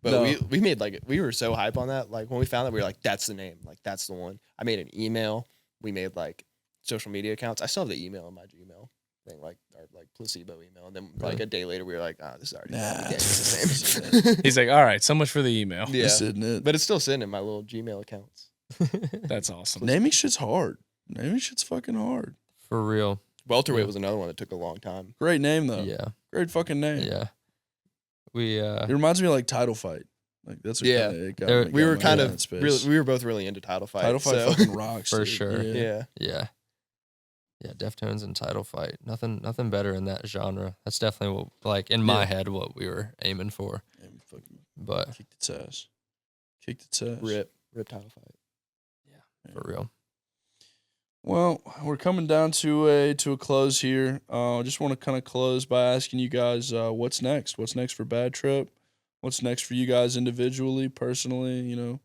But we made we were so hype on that. Like when we found that, we were like, that's the name. Like that's the one. I made an email. We made like social media accounts. I still have the email in my Gmail thing, like our Placebo email. And then like a day later, we were like, this is already we can't use the same. He's like, all right, so much for the email. Yeah, isn't it? But it's still sitting in my little Gmail accounts. That's awesome. Naming shit's hard. Naming shit's fucking hard. For real. Welterweight was another one that took a long time. Great name though. Yeah. Great fucking name. Yeah. It reminds me of like Title Fight. Like that's Yeah. we were kind of really, we were both really into Title Fight. Title Fight so. fucking rocks For dude. sure. Yeah. Yeah, Deftones and Title Fight. Nothing better in that genre. That's definitely what, like, in my head, what we were aiming for. Yeah, we fucking But kicked its ass. Kicked its ass. Rip Title Fight. yeah, for real. Well, we're coming down to a close here. I just want to kind of close by asking you guys, what's next? What's next for Bad Trip? What's next for you guys individually, personally? You know,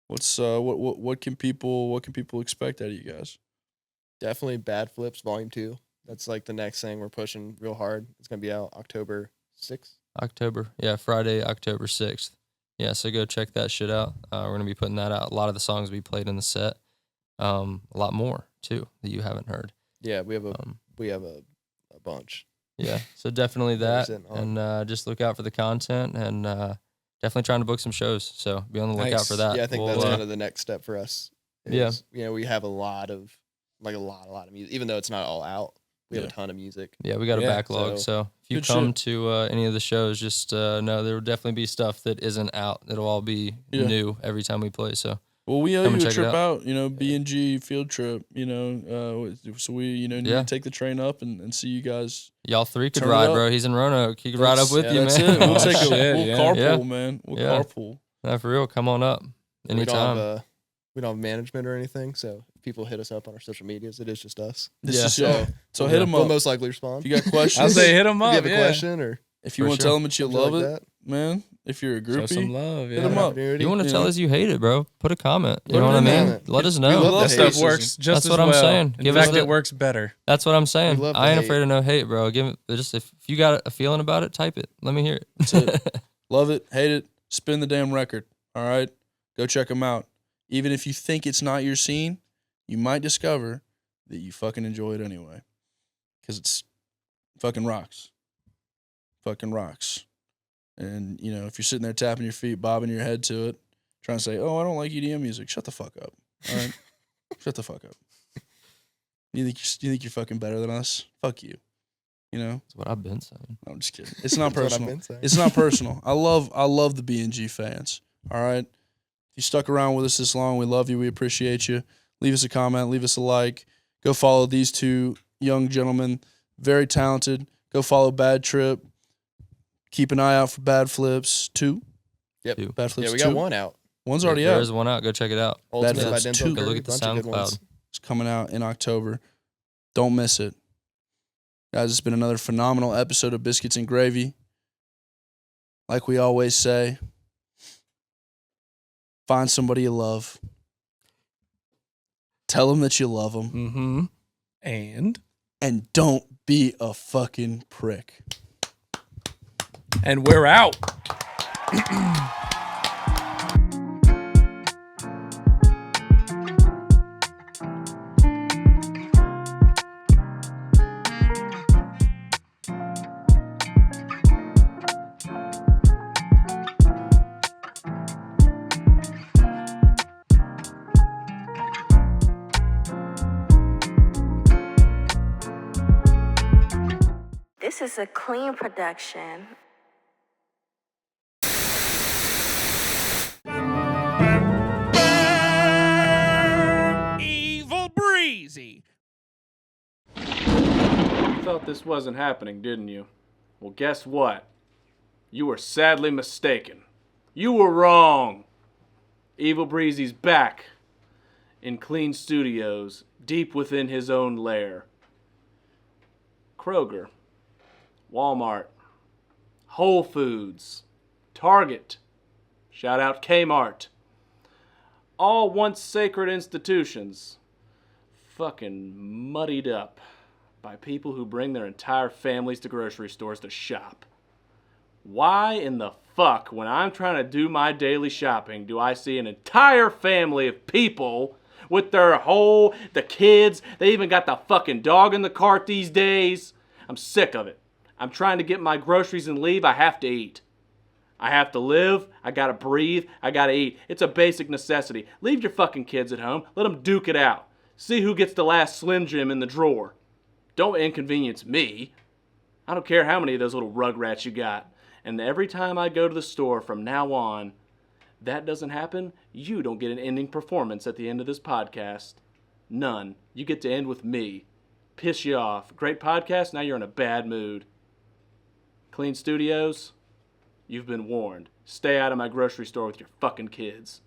what's what can people expect out of you guys? Definitely Bad Flips Volume 2. That's like the next thing we're pushing real hard. It's gonna be out October 6th. Friday, October 6th. Yeah, so go check that shit out. We're gonna be putting that out. A lot of the songs we played in the set. A lot more too that you haven't heard. Yeah, we have a bunch. Yeah, so definitely That we're that, sitting on. and just look out for the content, and definitely trying to book some shows. So be on the lookout Nice. for that. Yeah, I think We'll, that's kind of the next step for us. Yeah. You know, we have a lot of music, even though it's not all out. We have a Yeah. ton of music. Yeah, we got a Yeah, backlog. So if you Good come shit. to any of the shows, just know there will definitely be stuff that isn't out. It'll all be Yeah. new every time we play. So Well, we owe Come you and a check it trip out. out, you know, B&G field trip, you know, so we, need Yeah. to take the train up and see you guys. y'all three could Turn it ride, up. bro. He's in Roanoke. He could ride up with you, That's man. it. We'll Oh, take shit, we'll yeah. carpool, Yeah. man. We'll Yeah. carpool. Nah, for real, come on up anytime. We don't have management or anything, so if people hit us up on our social medias, it is just us. This Yeah. is so hit them We'll up. most likely respond. If you got questions, I'll say hit them if up. you have a yeah. question or if you For want to sure. tell them that you something love like it, that, man. If you're a Show some groupie, love. hit Yeah. them up. opportunity. You want to you tell know. us you hate it, bro? Put a comment. You Put know it what I in mean? there. Let us We know. love That the stuff hate. works just That's as what I'm well. saying. In Give us fact, the- it works better. That's what I'm saying. We love the I ain't hate. afraid of no hate, bro. Give it. Just if you got a feeling about it, type it. Let me hear it. That's it. Love it, hate it, spin the damn record. All right, go check them out. Even if you think it's not your scene, you might discover that you fucking enjoy it anyway, because it's fucking rocks. Fucking rocks. And you know, if you're sitting there tapping your feet, bobbing your head to it, trying to say, "Oh, I don't like EDM music," shut the fuck up. All right, shut the fuck up. You think you're fucking better than us? Fuck you. You know. That's what I've been saying. No, I'm just kidding. It's not That's what I've personal. been saying. It's not personal. I love the B&G fans. All right. If you stuck around with us this long, we love you. We appreciate you. Leave us a comment. Leave us a like. Go follow these two young gentlemen. Very talented. Go follow Bad Trip. Keep an eye out for Bad Flips 2. Yep. Two. Bad Flips Yeah, we 2. got one out. One's already There out. is one out. Go check it out. Ultimate by Flips Denzel 2. Go Curry, look at the bunch of good ones. SoundCloud. It's coming out in October. Don't miss it. Guys, it's been another phenomenal episode of Biscuits and Gravy. Like we always say, find somebody you love. Tell them that you love them. Mm-hmm. And don't be a fucking prick. And we're out. This is a clean production. Evil Breezy. You thought this wasn't happening, didn't you? Well, guess what? You were sadly mistaken. You were wrong. Evil Breezy's back in clean studios, deep within his own lair. Kroger, Walmart, Whole Foods, Target, shout out Kmart. All once sacred institutions, fucking muddied up by people who bring their entire families to grocery stores to shop. Why in the fuck, when I'm trying to do my daily shopping, do I see an entire family of people with the kids, they even got the fucking dog in the cart these days? I'm sick of it. I'm trying to get my groceries and leave, I have to eat. I have to live, I gotta breathe, I gotta eat. It's a basic necessity. Leave your fucking kids at home, let them duke it out. See who gets the last Slim Jim in the drawer. Don't inconvenience me. I don't care how many of those little rugrats you got. And every time I go to the store from now on, that doesn't happen, you don't get an ending performance at the end of this podcast. None. You get to end with me. Piss you off. Great podcast, now you're in a bad mood. Clean Studios, you've been warned. Stay out of my grocery store with your fucking kids.